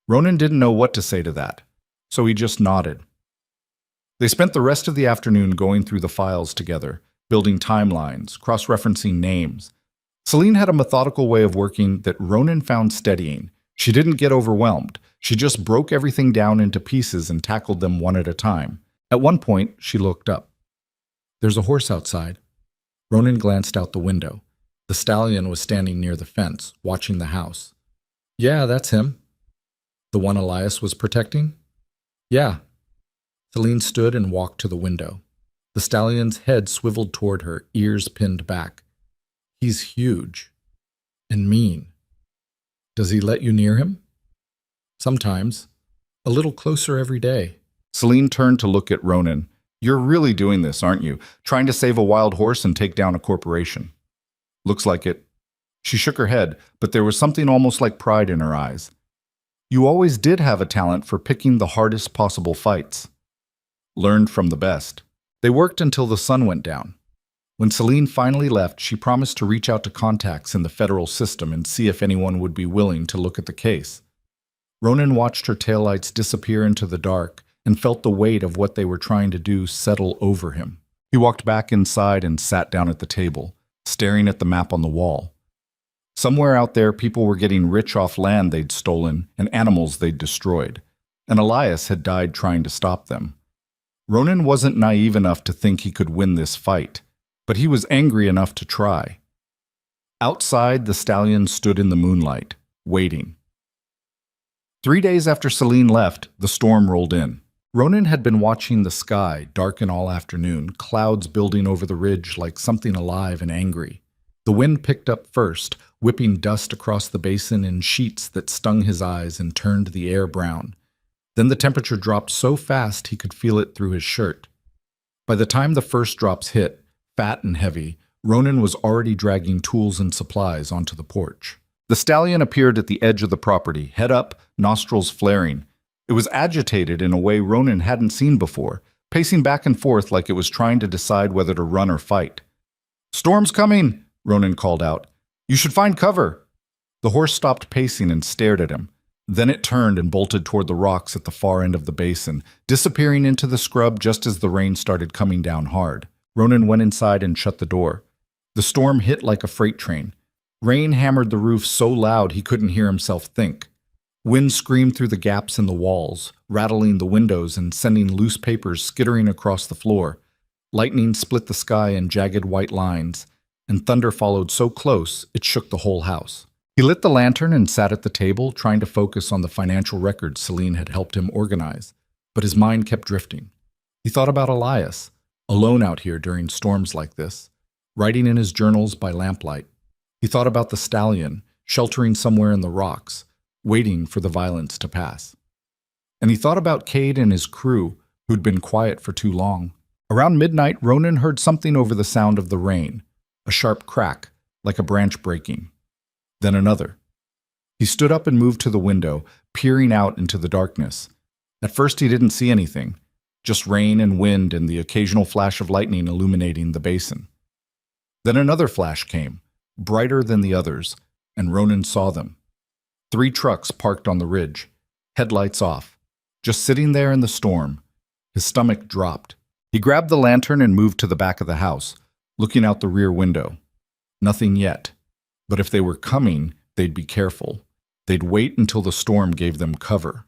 Ronan didn't know what to say to that, so he just nodded. They spent the rest of the afternoon going through the files together, building timelines, cross-referencing names. Celine had a methodical way of working that Ronan found steadying. She didn't get overwhelmed. She just broke everything down into pieces and tackled them one at a time. At one point, she looked up. There's a horse outside. Ronan glanced out the window. The stallion was standing near the fence, watching the house. Yeah, that's him. The one Elias was protecting? Yeah. Celine stood and walked to the window. The stallion's head swiveled toward her, ears pinned back. He's huge. And mean. Does he let you near him? Sometimes. A little closer every day. Celine turned to look at Ronan. You're really doing this, aren't you? Trying to save a wild horse and take down a corporation. Looks like it. She shook her head, but there was something almost like pride in her eyes. You always did have a talent for picking the hardest possible fights. Learned from the best. They worked until the sun went down. When Celine finally left, she promised to reach out to contacts in the federal system and see if anyone would be willing to look at the case. Ronan watched her taillights disappear into the dark and felt the weight of what they were trying to do settle over him. He walked back inside and sat down at the table, staring at the map on the wall. Somewhere out there, people were getting rich off land they'd stolen and animals they'd destroyed, and Elias had died trying to stop them. Ronan wasn't naive enough to think he could win this fight, but he was angry enough to try. Outside, the stallion stood in the moonlight, waiting. 3 days after Celine left, the storm rolled in. Ronan had been watching the sky darken all afternoon, clouds building over the ridge like something alive and angry. The wind picked up first, whipping dust across the basin in sheets that stung his eyes and turned the air brown. Then the temperature dropped so fast he could feel it through his shirt. By the time the first drops hit, fat and heavy, Ronan was already dragging tools and supplies onto the porch. The stallion appeared at the edge of the property, head up, nostrils flaring. It was agitated in a way Ronan hadn't seen before, pacing back and forth like it was trying to decide whether to run or fight. "Storm's coming!" Ronan called out. "You should find cover!" The horse stopped pacing and stared at him. Then it turned and bolted toward the rocks at the far end of the basin, disappearing into the scrub just as the rain started coming down hard. Ronan went inside and shut the door. The storm hit like a freight train. Rain hammered the roof so loud he couldn't hear himself think. Wind screamed through the gaps in the walls, rattling the windows and sending loose papers skittering across the floor. Lightning split the sky in jagged white lines, and thunder followed so close it shook the whole house. He lit the lantern and sat at the table, trying to focus on the financial records Celine had helped him organize, but his mind kept drifting. He thought about Elias, alone out here during storms like this, writing in his journals by lamplight. He thought about the stallion, sheltering somewhere in the rocks, waiting for the violence to pass. And he thought about Cade and his crew, who'd been quiet for too long. Around midnight, Ronan heard something over the sound of the rain, a sharp crack, like a branch breaking. Then another. He stood up and moved to the window, peering out into the darkness. At first he didn't see anything, just rain and wind and the occasional flash of lightning illuminating the basin. Then another flash came, brighter than the others, and Ronan saw them. 3 trucks parked on the ridge, headlights off, just sitting there in the storm. His stomach dropped. He grabbed the lantern and moved to the back of the house, looking out the rear window. Nothing yet. But if they were coming, they'd be careful. They'd wait until the storm gave them cover.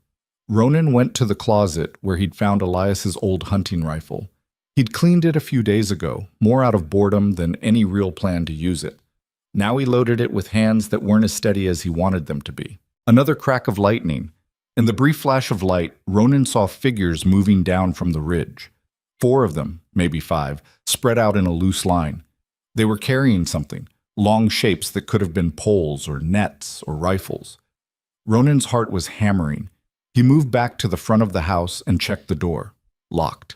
Ronan went to the closet where he'd found Elias's old hunting rifle. He'd cleaned it a few days ago, more out of boredom than any real plan to use it. Now he loaded it with hands that weren't as steady as he wanted them to be. Another crack of lightning. In the brief flash of light, Ronan saw figures moving down from the ridge. 4 of them, maybe 5, spread out in a loose line. They were carrying something. Long shapes that could have been poles or nets or rifles. Ronan's heart was hammering. He moved back to the front of the house and checked the door. Locked.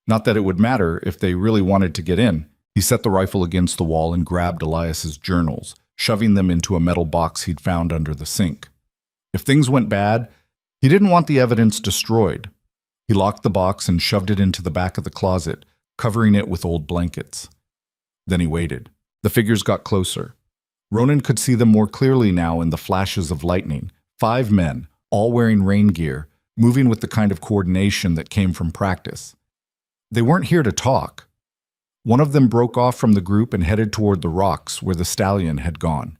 Not that it would matter if they really wanted to get in. He set the rifle against the wall and grabbed Elias's journals, shoving them into a metal box he'd found under the sink. If things went bad, he didn't want the evidence destroyed. He locked the box and shoved it into the back of the closet, covering it with old blankets. Then he waited. The figures got closer. Ronan could see them more clearly now in the flashes of lightning. 5 men, all wearing rain gear, moving with the kind of coordination that came from practice. They weren't here to talk. One of them broke off from the group and headed toward the rocks where the stallion had gone.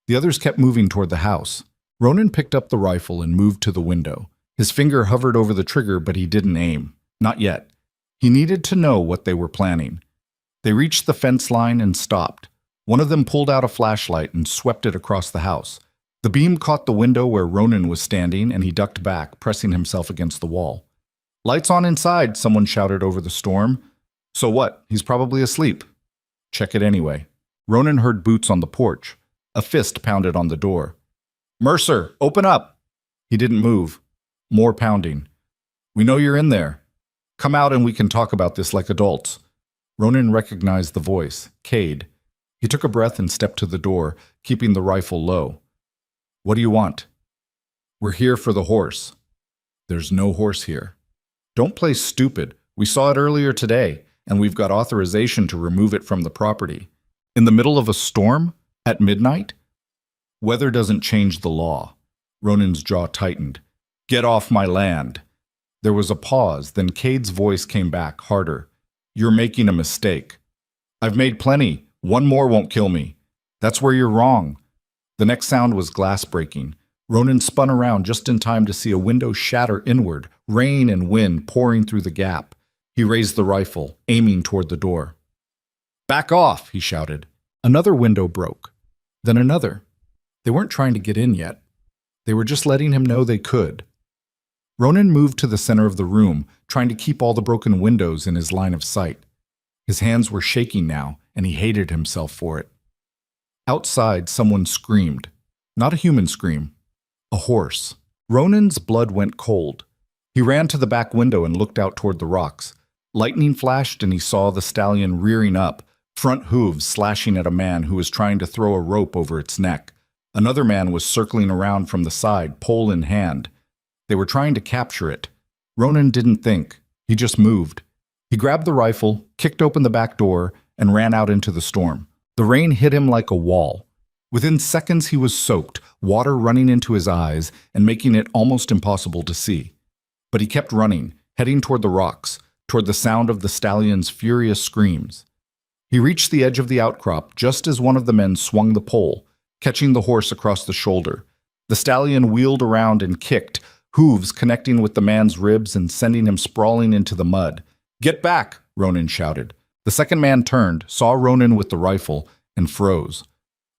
The others kept moving toward the house. Ronan picked up the rifle and moved to the window. His finger hovered over the trigger, but he didn't aim. Not yet. He needed to know what they were planning. They reached the fence line and stopped. One of them pulled out a flashlight and swept it across the house. The beam caught the window where Ronan was standing, and he ducked back, pressing himself against the wall. "Lights on inside," someone shouted over the storm. "So what? He's probably asleep." "Check it anyway." Ronan heard boots on the porch. A fist pounded on the door. "Mercer, open up!" He didn't move. More pounding. "We know you're in there. Come out and we can talk about this like adults." Ronan recognized the voice, Cade. He took a breath and stepped to the door, keeping the rifle low. "What do you want?" "We're here for the horse." "There's no horse here." "Don't play stupid. We saw it earlier today, and we've got authorization to remove it from the property." "In the middle of a storm? At midnight?" "Weather doesn't change the law." Ronan's jaw tightened. "Get off my land." There was a pause, then Cade's voice came back, harder. "You're making a mistake." "I've made plenty. One more won't kill me." "That's where you're wrong." The next sound was glass breaking. Ronan spun around just in time to see a window shatter inward, rain and wind pouring through the gap. He raised the rifle, aiming toward the door. "Back off!" he shouted. Another window broke. Then another. They weren't trying to get in yet. They were just letting him know they could. Ronan moved to the center of the room, trying to keep all the broken windows in his line of sight. His hands were shaking now, and he hated himself for it. Outside, someone screamed. Not a human scream. A horse. Ronan's blood went cold. He ran to the back window and looked out toward the rocks. Lightning flashed and he saw the stallion rearing up, front hooves slashing at a man who was trying to throw a rope over its neck. Another man was circling around from the side, pole in hand. They were trying to capture it. Ronan didn't think. He just moved. He grabbed the rifle, kicked open the back door, and ran out into the storm. The rain hit him like a wall. Within seconds he was soaked, water running into his eyes and making it almost impossible to see. But he kept running, heading toward the rocks, toward the sound of the stallion's furious screams. He reached the edge of the outcrop just as one of the men swung the pole, catching the horse across the shoulder. The stallion wheeled around and kicked, hooves connecting with the man's ribs and sending him sprawling into the mud. "Get back!" Ronan shouted. The second man turned, saw Ronan with the rifle, and froze.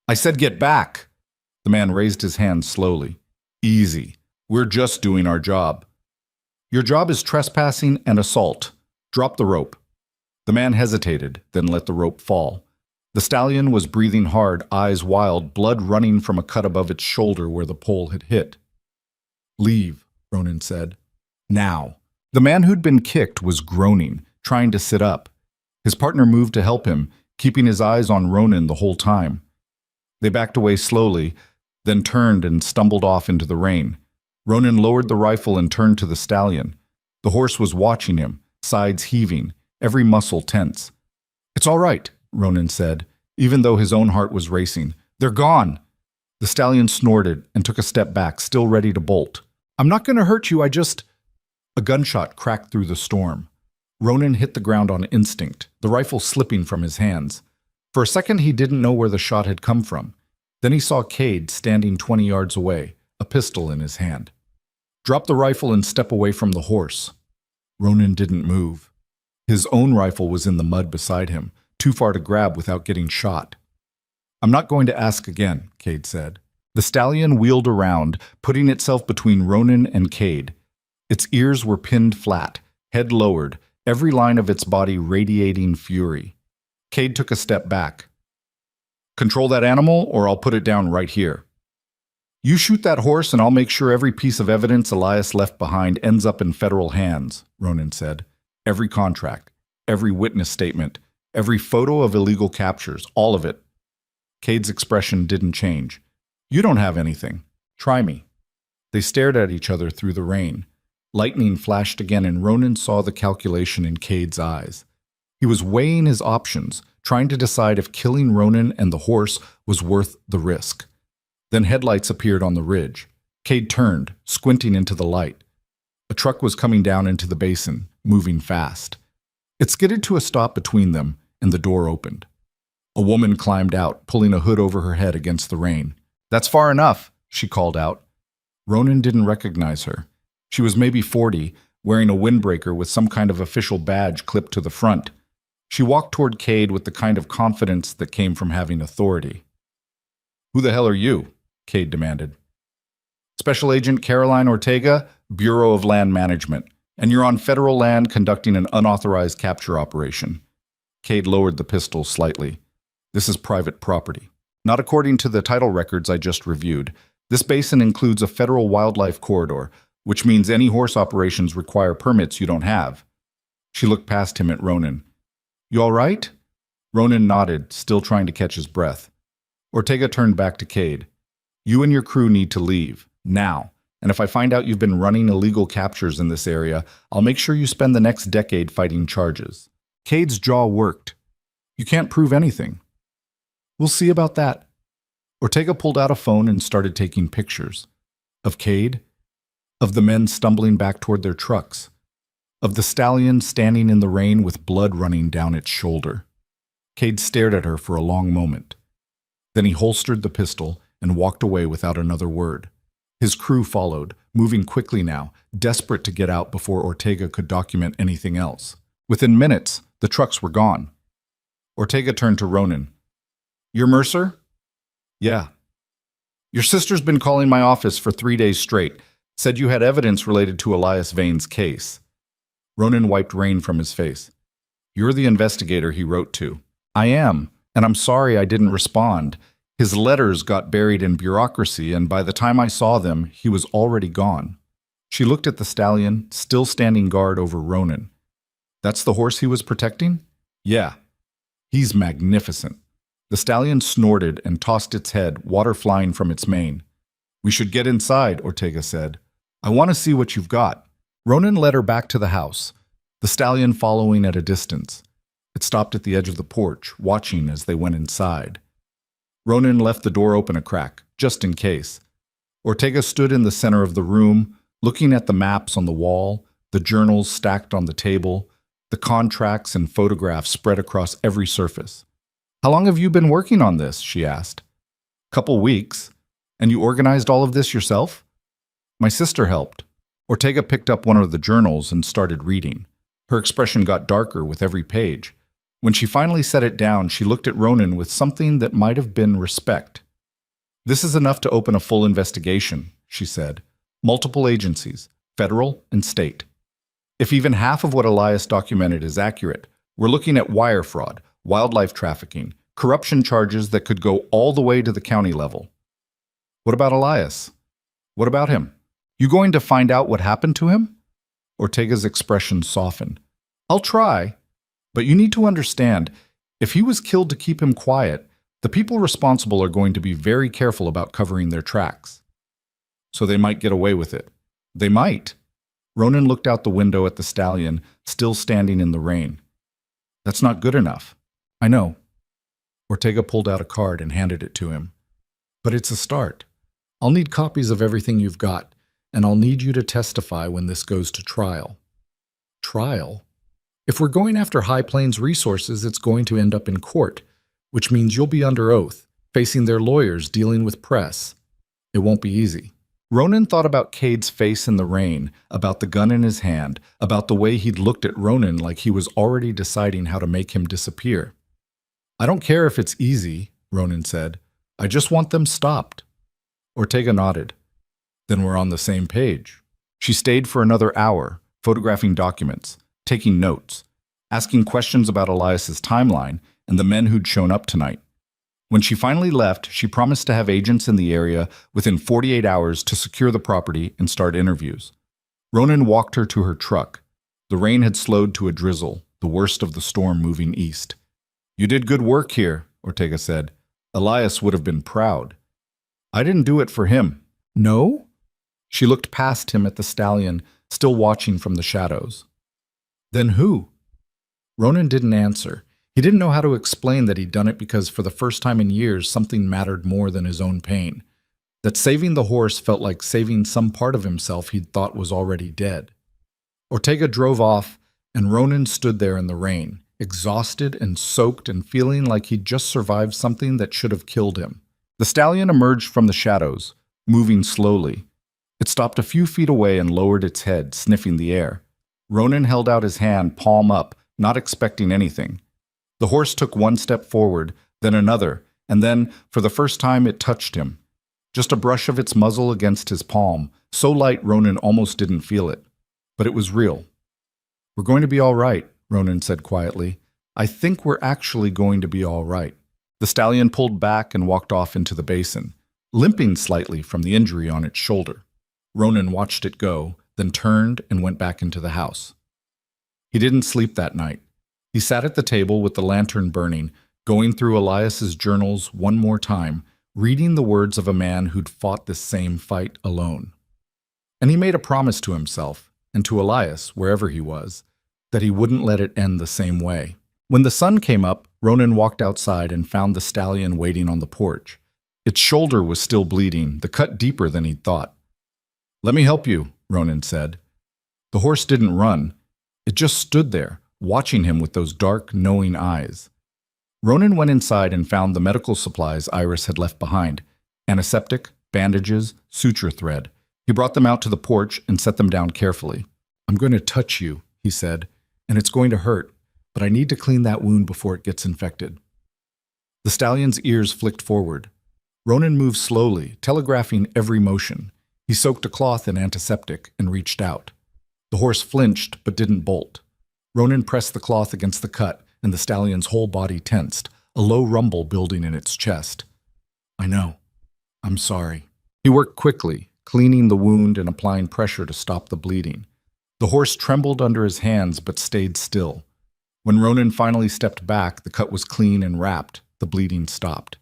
"I said get back!" The man raised his hand slowly. "Easy. We're just doing our job." "Your job is trespassing and assault. Drop the rope." The man hesitated, then let the rope fall. The stallion was breathing hard, eyes wild, blood running from a cut above its shoulder where the pole had hit. "Leave," Ronan said. "Now." The man who'd been kicked was groaning, trying to sit up. His partner moved to help him, keeping his eyes on Ronan the whole time. They backed away slowly, then turned and stumbled off into the rain. Ronan lowered the rifle and turned to the stallion. The horse was watching him, sides heaving, every muscle tense. "It's all right," Ronan said, even though his own heart was racing. "They're gone." The stallion snorted and took a step back, still ready to bolt. "I'm not going to hurt you, I just—" A gunshot cracked through the storm. Ronan hit the ground on instinct, the rifle slipping from his hands. For a second he didn't know where the shot had come from. Then he saw Cade standing 20 yards away, a pistol in his hand. "Drop the rifle and step away from the horse." Ronan didn't move. His own rifle was in the mud beside him, too far to grab without getting shot. "I'm not going to ask again," Cade said. The stallion wheeled around, putting itself between Ronan and Cade. Its ears were pinned flat, head lowered, every line of its body radiating fury. Cade took a step back. "Control that animal, or I'll put it down right here." "You shoot that horse, and I'll make sure every piece of evidence Elias left behind ends up in federal hands," Ronan said. "Every contract, every witness statement, every photo of illegal captures, all of it." Cade's expression didn't change. "You don't have anything. Try me." They stared at each other through the rain. Lightning flashed again, and Ronan saw the calculation in Cade's eyes. He was weighing his options, trying to decide if killing Ronan and the horse was worth the risk. Then headlights appeared on the ridge. Cade turned, squinting into the light. A truck was coming down into the basin, moving fast. It skidded to a stop between them, and the door opened. A woman climbed out, pulling a hood over her head against the rain. "That's far enough," she called out. Ronan didn't recognize her. She was maybe 40, wearing a windbreaker with some kind of official badge clipped to the front. She walked toward Cade with the kind of confidence that came from having authority. "Who the hell are you?" Cade demanded. "Special Agent Caroline Ortega, Bureau of Land Management, and you're on federal land conducting an unauthorized capture operation." Cade lowered the pistol slightly. "This is private property. Not according to the title records I just reviewed. This basin includes a federal wildlife corridor, which means any horse operations require permits you don't have." She looked past him at Ronan. "You all right?" Ronan nodded, still trying to catch his breath. Ortega turned back to Cade. "You and your crew need to leave, now. And if I find out you've been running illegal captures in this area, I'll make sure you spend the next decade fighting charges." Cade's jaw worked. "You can't prove anything." "We'll see about that." Ortega pulled out a phone and started taking pictures. Of Cade, of the men stumbling back toward their trucks, of the stallion standing in the rain with blood running down its shoulder. Cade stared at her for a long moment. Then he holstered the pistol and walked away without another word. His crew followed, moving quickly now, desperate to get out before Ortega could document anything else. Within minutes, the trucks were gone. Ortega turned to Ronan. "You're Mercer?" "Yeah." "Your sister's been calling my office for 3 days straight. Said you had evidence related to Elias Vane's case." Ronan wiped rain from his face. "You're the investigator he wrote to." "I am, and I'm sorry I didn't respond. His letters got buried in bureaucracy, and by the time I saw them, he was already gone." She looked at the stallion, still standing guard over Ronan. "That's the horse he was protecting?" "Yeah. He's magnificent." The stallion snorted and tossed its head, water flying from its mane. "We should get inside," Ortega said. "I want to see what you've got." Ronan led her back to the house, the stallion following at a distance. It stopped at the edge of the porch, watching as they went inside. Ronan left the door open a crack, just in case. Ortega stood in the center of the room, looking at the maps on the wall, the journals stacked on the table, the contracts and photographs spread across every surface. "How long have you been working on this?" she asked. "Couple weeks. And you organized all of this yourself?" "My sister helped." Ortega picked up one of the journals and started reading. Her expression got darker with every page. When she finally set it down, she looked at Ronan with something that might have been respect. "This is enough to open a full investigation," she said. "Multiple agencies, federal and state. If even half of what Elias documented is accurate, we're looking at wire fraud, wildlife trafficking, corruption charges that could go all the way to the county level." "What about Elias? What about him? You going to find out what happened to him?" Ortega's expression softened. "I'll try. But you need to understand, if he was killed to keep him quiet, the people responsible are going to be very careful about covering their tracks. So they might get away with it." "They might." Ronan looked out the window at the stallion, still standing in the rain. "That's not good enough." "I know." Ortega pulled out a card and handed it to him. "But it's a start. I'll need copies of everything you've got, and I'll need you to testify when this goes to trial." "Trial? If we're going after High Plains resources, it's going to end up in court, which means you'll be under oath, facing their lawyers, dealing with press. It won't be easy." Ronan thought about Cade's face in the rain, about the gun in his hand, about the way he'd looked at Ronan like he was already deciding how to make him disappear. "I don't care if it's easy," Ronan said. "I just want them stopped." Ortega nodded. "Then we're on the same page." She stayed for another hour, photographing documents, taking notes, asking questions about Elias's timeline and the men who'd shown up tonight. When she finally left, she promised to have agents in the area within 48 hours to secure the property and start interviews. Ronan walked her to her truck. The rain had slowed to a drizzle, the worst of the storm moving east. "You did good work here," Ortega said. "Elias would have been proud." "I didn't do it for him." "No?" She looked past him at the stallion, still watching from the shadows. "Then who?" Ronan didn't answer. He didn't know how to explain that he'd done it because for the first time in years something mattered more than his own pain. That saving the horse felt like saving some part of himself he'd thought was already dead. Ortega drove off, and Ronan stood there in the rain, exhausted and soaked and feeling like he'd just survived something that should have killed him. The stallion emerged from the shadows, moving slowly. It stopped a few feet away and lowered its head, sniffing the air. Ronan held out his hand, palm up, not expecting anything. The horse took one step forward, then another, and then, for the first time, it touched him. Just a brush of its muzzle against his palm, so light Ronan almost didn't feel it. But it was real. "We're going to be all right," Ronan said quietly. "I think we're actually going to be all right." The stallion pulled back and walked off into the basin, limping slightly from the injury on its shoulder. Ronan watched it go, then turned and went back into the house. He didn't sleep that night. He sat at the table with the lantern burning, going through Elias's journals one more time, reading the words of a man who'd fought this same fight alone. And he made a promise to himself, and to Elias, wherever he was, that he wouldn't let it end the same way. When the sun came up, Ronan walked outside and found the stallion waiting on the porch. Its shoulder was still bleeding, the cut deeper than he'd thought. "Let me help you," Ronan said. The horse didn't run. It just stood there, watching him with those dark, knowing eyes. Ronan went inside and found the medical supplies Iris had left behind. Antiseptic, bandages, suture thread. He brought them out to the porch and set them down carefully. "I'm going to touch you," he said, "and it's going to hurt, but I need to clean that wound before it gets infected." The stallion's ears flicked forward. Ronan moved slowly, telegraphing every motion. He soaked a cloth in antiseptic and reached out. The horse flinched but didn't bolt. Ronan pressed the cloth against the cut, and the stallion's whole body tensed, a low rumble building in its chest. "I know. I'm sorry." He worked quickly, cleaning the wound and applying pressure to stop the bleeding. The horse trembled under his hands but stayed still. When Ronan finally stepped back, the cut was clean and wrapped. The bleeding stopped.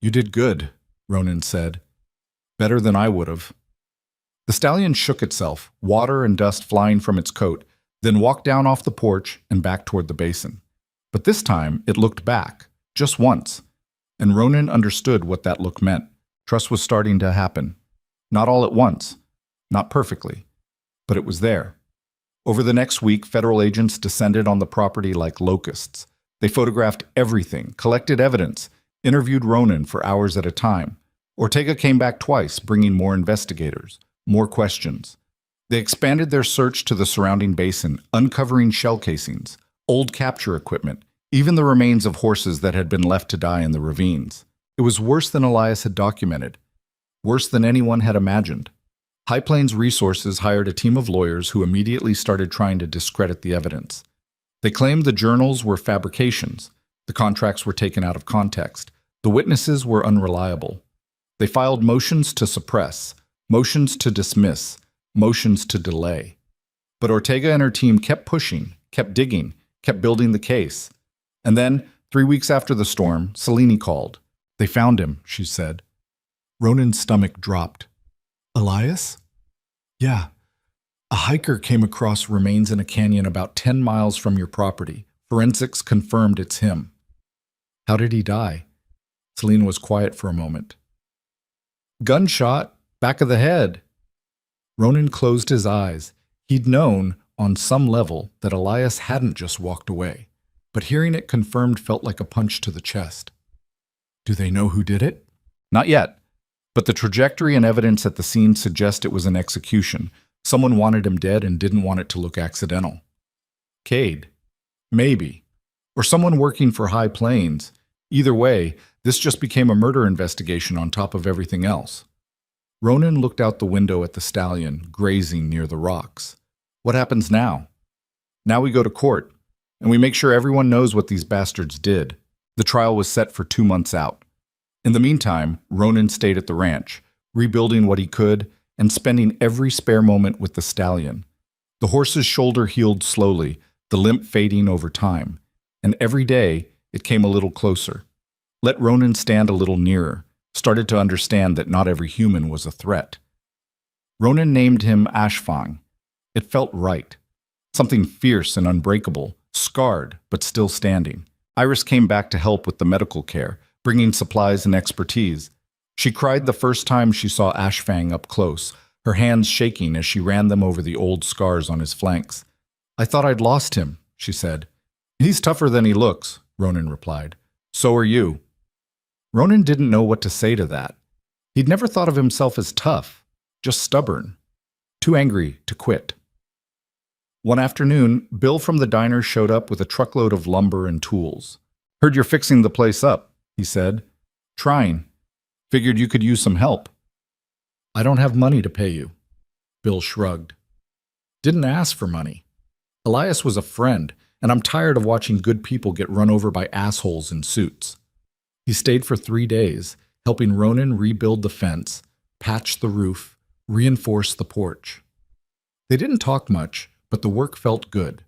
"You did good," Ronan said. "Better than I would have." The stallion shook itself, water and dust flying from its coat, then walked down off the porch and back toward the basin. But this time it looked back, just once, and Ronan understood what that look meant. Trust was starting to happen. Not all at once, not perfectly, but it was there. Over the next week, federal agents descended on the property like locusts. They photographed everything, collected evidence, interviewed Ronan for hours at a time. Ortega came back twice, bringing more investigators, more questions. They expanded their search to the surrounding basin, uncovering shell casings, old capture equipment, even the remains of horses that had been left to die in the ravines. It was worse than Elias had documented, worse than anyone had imagined. High Plains Resources hired a team of lawyers who immediately started trying to discredit the evidence. They claimed the journals were fabrications, the contracts were taken out of context, the witnesses were unreliable. They filed motions to suppress, motions to dismiss, motions to delay. But Ortega and her team kept pushing, kept digging, kept building the case. And then, 3 weeks after the storm, Selene called. "They found him," she said. Ronan's stomach dropped. "Elias?" "Yeah. A hiker came across remains in a canyon about 10 miles from your property. Forensics confirmed it's him." "How did he die?" Selene was quiet for a moment. "Gunshot, back of the head." Ronan closed his eyes. He'd known, on some level, that Elias hadn't just walked away, but hearing it confirmed felt like a punch to the chest. "Do they know who did it?" "Not yet, but the trajectory and evidence at the scene suggest it was an execution. Someone wanted him dead and didn't want it to look accidental." "Cade? Maybe. Or someone working for High Plains. Either way, this just became a murder investigation on top of everything else." Ronan looked out the window at the stallion, grazing near the rocks. "What happens now?" "Now we go to court, and we make sure everyone knows what these bastards did." The trial was set for 2 months out. In the meantime, Ronan stayed at the ranch, rebuilding what he could and spending every spare moment with the stallion. The horse's shoulder healed slowly, the limp fading over time, and every day it came a little closer. Let Ronan stand a little nearer, started to understand that not every human was a threat. Ronan named him Ashfang. It felt right. Something fierce and unbreakable, scarred but still standing. Iris came back to help with the medical care, bringing supplies and expertise. She cried the first time she saw Ashfang up close, her hands shaking as she ran them over the old scars on his flanks. "I thought I'd lost him," she said. "He's tougher than he looks," Ronan replied. "So are you." Ronan didn't know what to say to that. He'd never thought of himself as tough, just stubborn, too angry to quit. One afternoon, Bill from the diner showed up with a truckload of lumber and tools. "Heard you're fixing the place up," he said. "Trying. Figured you could use some help." "I don't have money to pay you." Bill shrugged. "Didn't ask for money. Elias was a friend, and I'm tired of watching good people get run over by assholes in suits." He stayed for 3 days, helping Ronan rebuild the fence, patch the roof, reinforce the porch. They didn't talk much, but the work felt good,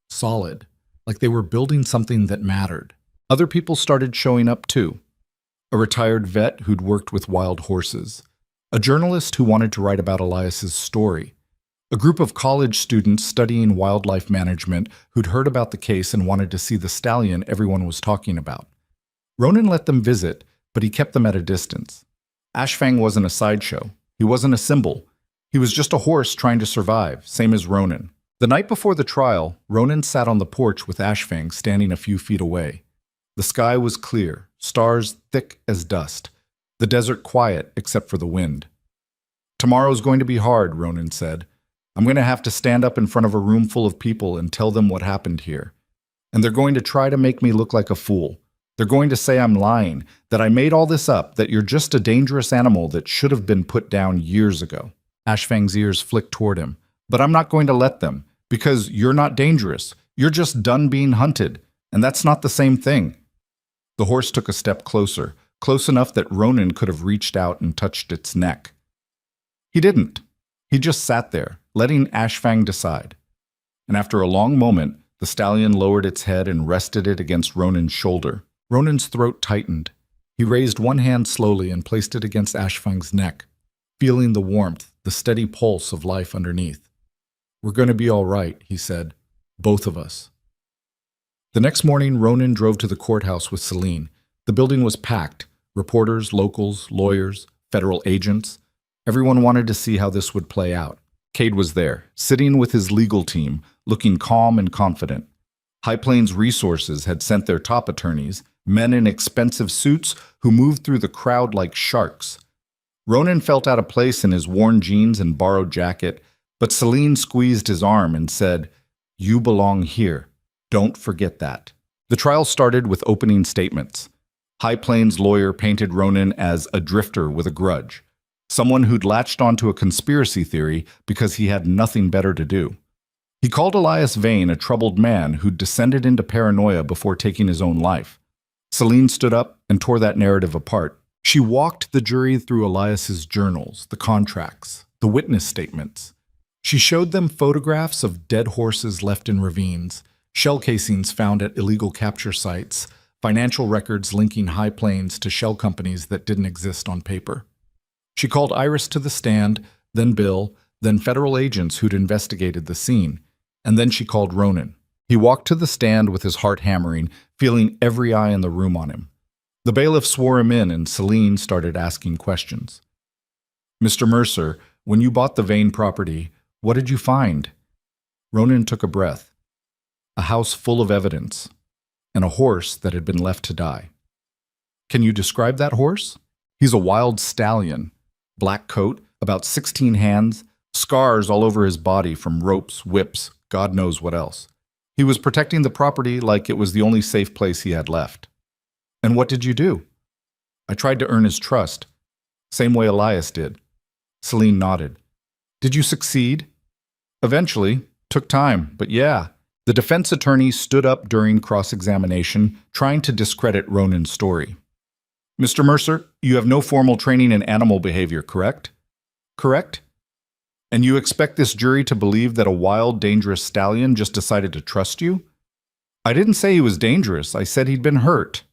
solid, like they were building something that mattered. Other people started showing up too. A retired vet who'd worked with wild horses, a journalist who wanted to write about Elias's story, a group of college students studying wildlife management who'd heard about the case and wanted to see the stallion everyone was talking about. Ronan let them visit, but he kept them at a distance. Ashfang wasn't a sideshow. He wasn't a symbol. He was just a horse trying to survive, same as Ronan. The night before the trial, Ronan sat on the porch with Ashfang standing a few feet away. The sky was clear, stars thick as dust. The desert quiet except for the wind. Tomorrow's going to be hard, Ronan said. I'm going to have to stand up in front of a room full of people and tell them what happened here. And they're going to try to make me look like a fool. They're going to say I'm lying, that I made all this up, that you're just a dangerous animal that should have been put down years ago. Ashfang's ears flicked toward him. But I'm not going to let them, because you're not dangerous. You're just done being hunted, and that's not the same thing. The horse took a step closer, close enough that Ronan could have reached out and touched its neck. He didn't. He just sat there, letting Ashfang decide. And after a long moment, the stallion lowered its head and rested it against Ronan's shoulder. Ronan's throat tightened. He raised one hand slowly and placed it against Ashfang's neck, feeling the warmth, the steady pulse of life underneath. We're going to be all right, he said. Both of us. The next morning, Ronan drove to the courthouse with Celine. The building was packed. Reporters, locals, lawyers, federal agents. Everyone wanted to see how this would play out. Cade was there, sitting with his legal team, looking calm and confident. High Plains Resources had sent their top attorneys, men in expensive suits who moved through the crowd like sharks. Ronan felt out of place in his worn jeans and borrowed jacket, but Celine squeezed his arm and said, "You belong here. Don't forget that." The trial started with opening statements. High Plains' lawyer painted Ronan as a drifter with a grudge, someone who'd latched onto a conspiracy theory because he had nothing better to do. He called Elias Vane a troubled man who'd descended into paranoia before taking his own life. Celine stood up and tore that narrative apart. She walked the jury through Elias's journals, the contracts, the witness statements. She showed them photographs of dead horses left in ravines, shell casings found at illegal capture sites, financial records linking High Plains to shell companies that didn't exist on paper. She called Iris to the stand, then Bill, then federal agents who'd investigated the scene, and then she called Ronan. He walked to the stand with his heart hammering, feeling every eye in the room on him. The bailiff swore him in, and Celine started asking questions. "Mr. Mercer, when you bought the Vane property, what did you find?" Ronan took a breath. A house full of evidence, and a horse that had been left to die. "Can you describe that horse?" "He's a wild stallion. Black coat, about 16 hands, scars all over his body from ropes, whips, God knows what else. He was protecting the property like it was the only safe place he had left." "And what did you do?" "I tried to earn his trust. Same way Elias did." Celine nodded. "Did you succeed?" "Eventually. Took time, but yeah." The defense attorney stood up during cross-examination, trying to discredit Ronan's story. "Mr. Mercer, you have no formal training in animal behavior, correct?" "Correct." "And you expect this jury to believe that a wild, dangerous stallion just decided to trust you?" "I didn't say he was dangerous. I said he'd been hurt."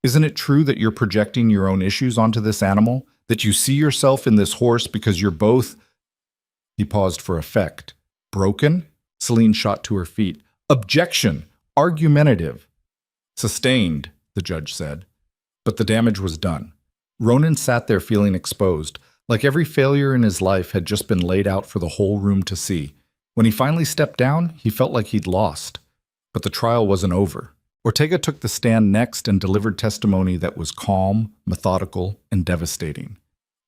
"Isn't it true that you're projecting your own issues onto this animal? That you see yourself in this horse because you're both—" He paused for effect. "Broken?" Celine shot to her feet. "Objection! Argumentative!" "Sustained," the judge said. But the damage was done. Ronan sat there feeling exposed, like every failure in his life had just been laid out for the whole room to see. When he finally stepped down, he felt like he'd lost. But the trial wasn't over. Ortega took the stand next and delivered testimony that was calm, methodical, and devastating.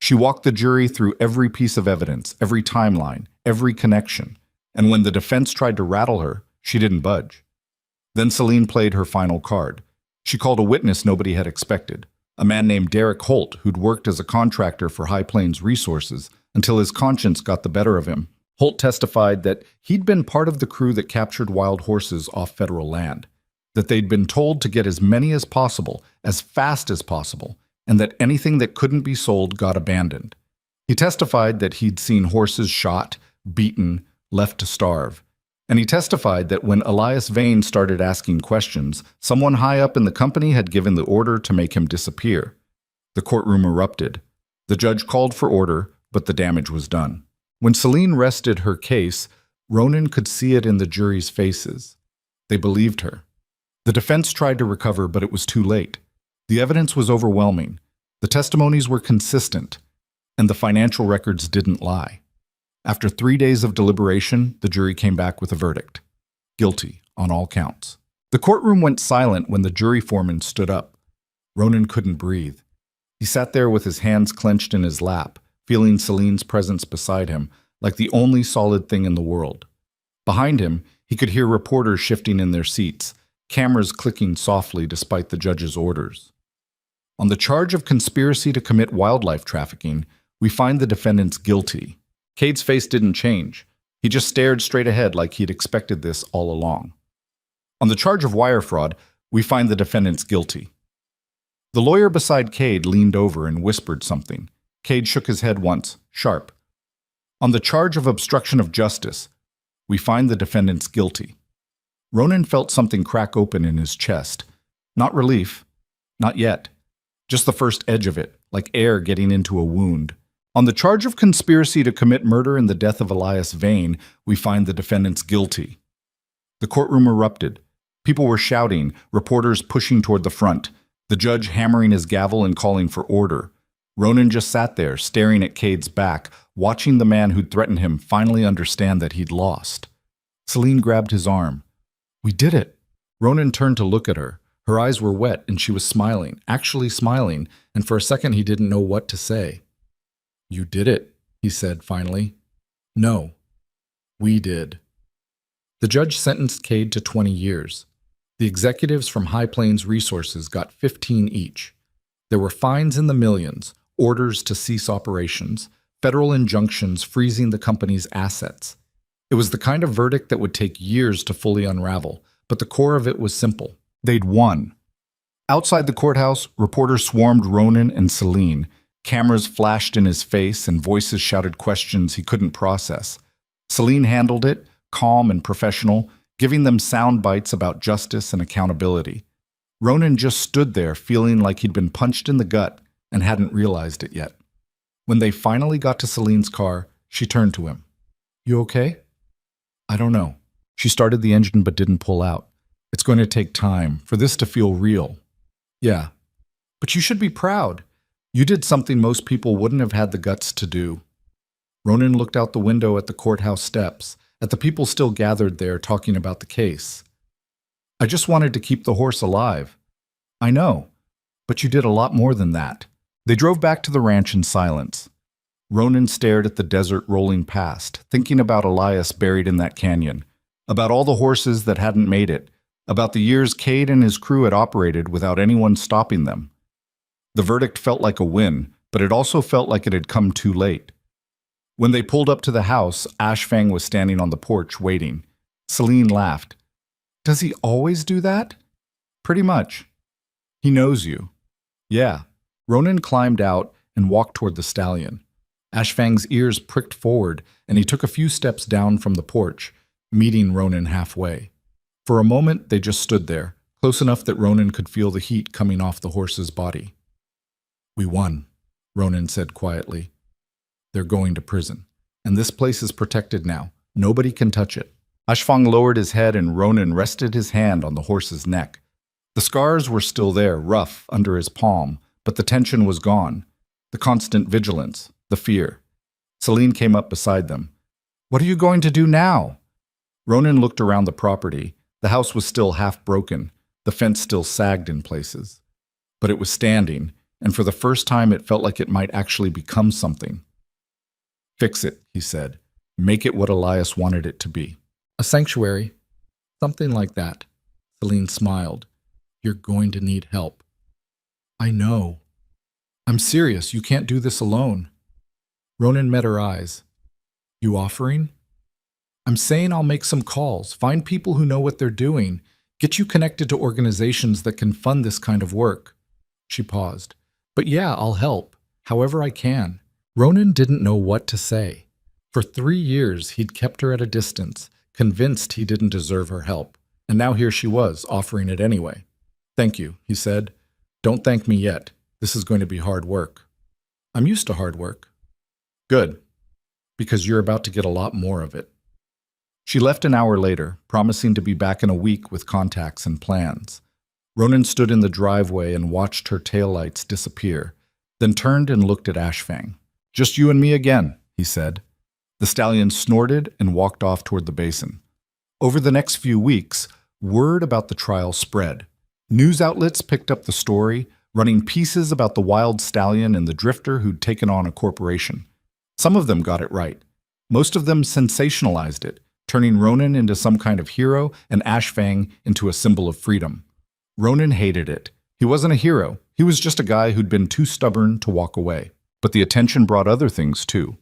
She walked the jury through every piece of evidence, every timeline, every connection. And when the defense tried to rattle her, she didn't budge. Then Celine played her final card. She called a witness nobody had expected, a man named Derek Holt, who'd worked as a contractor for High Plains Resources until his conscience got the better of him. Holt testified that he'd been part of the crew that captured wild horses off federal land, that they'd been told to get as many as possible, as fast as possible, and that anything that couldn't be sold got abandoned. He testified that he'd seen horses shot, beaten, left to starve. And he testified that when Elias Vane started asking questions, someone high up in the company had given the order to make him disappear. The courtroom erupted. The judge called for order, but the damage was done. When Celine rested her case, Ronan could see it in the jury's faces. They believed her. The defense tried to recover, but it was too late. The evidence was overwhelming. The testimonies were consistent, and the financial records didn't lie. After 3 days of deliberation, the jury came back with a verdict. Guilty on all counts. The courtroom went silent when the jury foreman stood up. Ronan couldn't breathe. He sat there with his hands clenched in his lap, feeling Celine's presence beside him, like the only solid thing in the world. Behind him, he could hear reporters shifting in their seats, cameras clicking softly despite the judge's orders. On the charge of conspiracy to commit wildlife trafficking, we find the defendants guilty. Cade's face didn't change. He just stared straight ahead like he'd expected this all along. On the charge of wire fraud, we find the defendants guilty. The lawyer beside Cade leaned over and whispered something. Cade shook his head once, sharp. On the charge of obstruction of justice, we find the defendants guilty. Ronan felt something crack open in his chest. Not relief. Not yet. Just the first edge of it, like air getting into a wound. On the charge of conspiracy to commit murder in the death of Elias Vane, we find the defendants guilty. The courtroom erupted. People were shouting, reporters pushing toward the front, the judge hammering his gavel and calling for order. Ronan just sat there, staring at Cade's back, watching the man who'd threatened him finally understand that he'd lost. Celine grabbed his arm. "We did it." Ronan turned to look at her. Her eyes were wet and she was smiling, actually smiling, and for a second he didn't know what to say. "You did it," he said finally. "No, we did." The judge sentenced Cade to 20 years. The executives from High Plains Resources got 15 each. There were fines in the millions, orders to cease operations, federal injunctions freezing the company's assets. It was the kind of verdict that would take years to fully unravel, but the core of it was simple. They'd won. Outside the courthouse, reporters swarmed Ronan and Celine. Cameras flashed in his face and voices shouted questions he couldn't process. Celine handled it, calm and professional, giving them sound bites about justice and accountability. Ronan just stood there feeling like he'd been punched in the gut and hadn't realized it yet. When they finally got to Celine's car, she turned to him. "You okay?" "I don't know." She started the engine but didn't pull out. "It's going to take time for this to feel real." "Yeah, but you should be proud. You did something most people wouldn't have had the guts to do." Ronan looked out the window at the courthouse steps, at the people still gathered there talking about the case. "I just wanted to keep the horse alive." "I know, but you did a lot more than that." They drove back to the ranch in silence. Ronan stared at the desert rolling past, thinking about Elias buried in that canyon, about all the horses that hadn't made it, about the years Cade and his crew had operated without anyone stopping them. The verdict felt like a win, but it also felt like it had come too late. When they pulled up to the house, Ashfang was standing on the porch waiting. Celine laughed. "Does he always do that?" "Pretty much." "He knows you." "Yeah." Ronan climbed out and walked toward the stallion. Ashfang's ears pricked forward, and he took a few steps down from the porch, meeting Ronan halfway. For a moment, they just stood there, close enough that Ronan could feel the heat coming off the horse's body. "We won," Ronan said quietly. "They're going to prison, and this place is protected now. Nobody can touch it." Ashfang lowered his head and Ronan rested his hand on the horse's neck. The scars were still there, rough, under his palm, but the tension was gone. The constant vigilance, the fear. Celine came up beside them. "What are you going to do now?" Ronan looked around the property. The house was still half broken. The fence still sagged in places. But it was standing, and for the first time it felt like it might actually become something. "Fix it," he said. "Make it what Elias wanted it to be." "A sanctuary." "Something like that." Celine smiled. "You're going to need help." "I know." "I'm serious. You can't do this alone." Ronan met her eyes. "You offering?" "I'm saying I'll make some calls, find people who know what they're doing, get you connected to organizations that can fund this kind of work." She paused. "But yeah, I'll help, however I can." Ronan didn't know what to say. For 3 years, he'd kept her at a distance, convinced he didn't deserve her help. And now here she was, offering it anyway. "Thank you," he said. "Don't thank me yet. This is going to be hard work." "I'm used to hard work." "Good, because you're about to get a lot more of it." She left an hour later, promising to be back in a week with contacts and plans. Ronan stood in the driveway and watched her taillights disappear, then turned and looked at Ashfang. "Just you and me again," he said. The stallion snorted and walked off toward the basin. Over the next few weeks, word about the trial spread. News outlets picked up the story, running pieces about the wild stallion and the drifter who'd taken on a corporation. Some of them got it right. Most of them sensationalized it, turning Ronan into some kind of hero and Ashfang into a symbol of freedom. Ronan hated it. He wasn't a hero. He was just a guy who'd been too stubborn to walk away. But the attention brought other things too.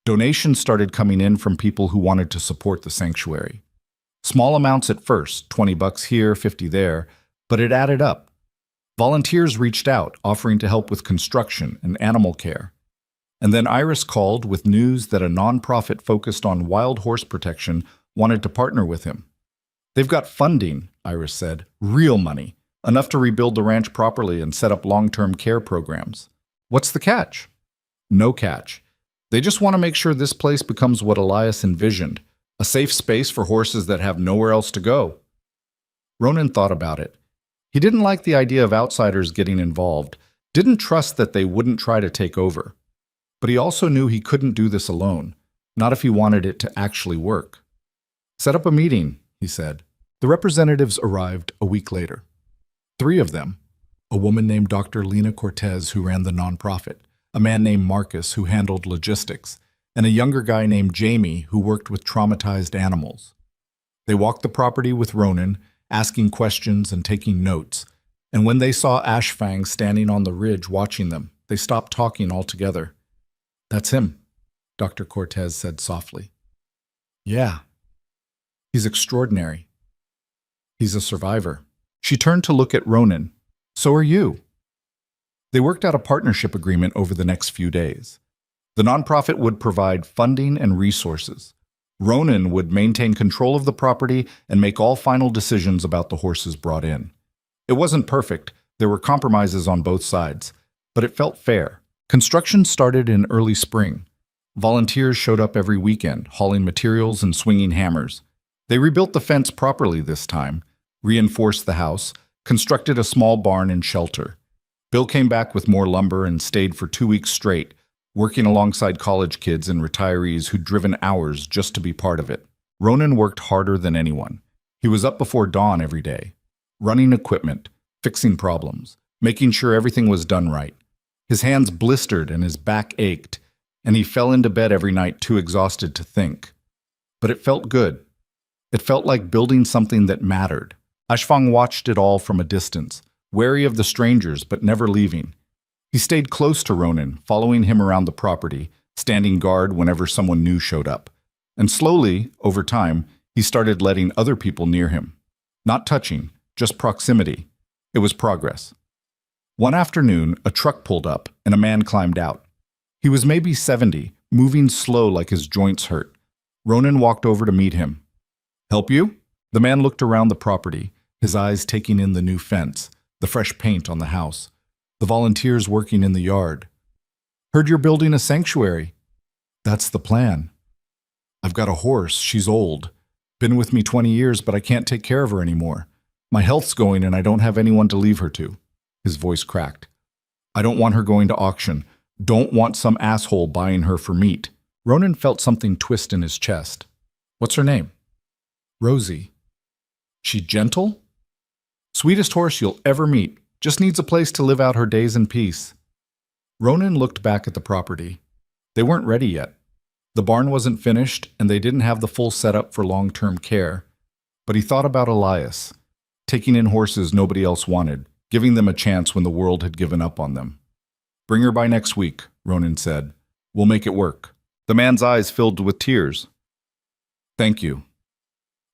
Donations started coming in from people who wanted to support the sanctuary. Small amounts at first, $20 here, $50 there, but it added up. Volunteers reached out, offering to help with construction and animal care. And then Iris called with news that a nonprofit focused on wild horse protection wanted to partner with him. "They've got funding," Iris said, "real money, enough to rebuild the ranch properly and set up long-term care programs." "What's the catch?" "No catch. They just want to make sure this place becomes what Elias envisioned, a safe space for horses that have nowhere else to go." Ronan thought about it. He didn't like the idea of outsiders getting involved, didn't trust that they wouldn't try to take over. But he also knew he couldn't do this alone, not if he wanted it to actually work. "Set up a meeting," he said. The representatives arrived a week later. 3 of them: a woman named Dr. Lena Cortez, who ran the nonprofit, a man named Marcus, who handled logistics, and a younger guy named Jamie, who worked with traumatized animals. They walked the property with Ronan, asking questions and taking notes, and when they saw Ashfang standing on the ridge watching them, they stopped talking altogether. "That's him," Dr. Cortez said softly. "Yeah. He's extraordinary. He's a survivor." She turned to look at Ronan. "So are you." They worked out a partnership agreement over the next few days. The nonprofit would provide funding and resources. Ronan would maintain control of the property and make all final decisions about the horses brought in. It wasn't perfect. There were compromises on both sides, but it felt fair. Construction started in early spring. Volunteers showed up every weekend, hauling materials and swinging hammers. They rebuilt the fence properly this time, reinforced the house, constructed a small barn and shelter. Bill came back with more lumber and stayed for 2 weeks straight, working alongside college kids and retirees who'd driven hours just to be part of it. Ronan worked harder than anyone. He was up before dawn every day, running equipment, fixing problems, making sure everything was done right. His hands blistered and his back ached, and he fell into bed every night too exhausted to think. But it felt good. It felt like building something that mattered. Ashfang watched it all from a distance, wary of the strangers but never leaving. He stayed close to Ronan, following him around the property, standing guard whenever someone new showed up. And slowly, over time, he started letting other people near him. Not touching, just proximity. It was progress. One afternoon, a truck pulled up, and a man climbed out. He was maybe 70, moving slow like his joints hurt. Ronan walked over to meet him. "Help you?" The man looked around the property, his eyes taking in the new fence, the fresh paint on the house, the volunteers working in the yard. "Heard you're building a sanctuary." "That's the plan. I've got a horse. She's old. Been with me 20 years, but I can't take care of her anymore. My health's going and I don't have anyone to leave her to." His voice cracked. "I don't want her going to auction. Don't want some asshole buying her for meat." Ronan felt something twist in his chest. "What's her name?" "Rosie." "She gentle?" "Sweetest horse you'll ever meet. Just needs a place to live out her days in peace." Ronan looked back at the property. They weren't ready yet. The barn wasn't finished, and they didn't have the full setup for long-term care. But he thought about Elias, taking in horses nobody else wanted, giving them a chance when the world had given up on them. "Bring her by next week," Ronan said. "We'll make it work." The man's eyes filled with tears. "Thank you."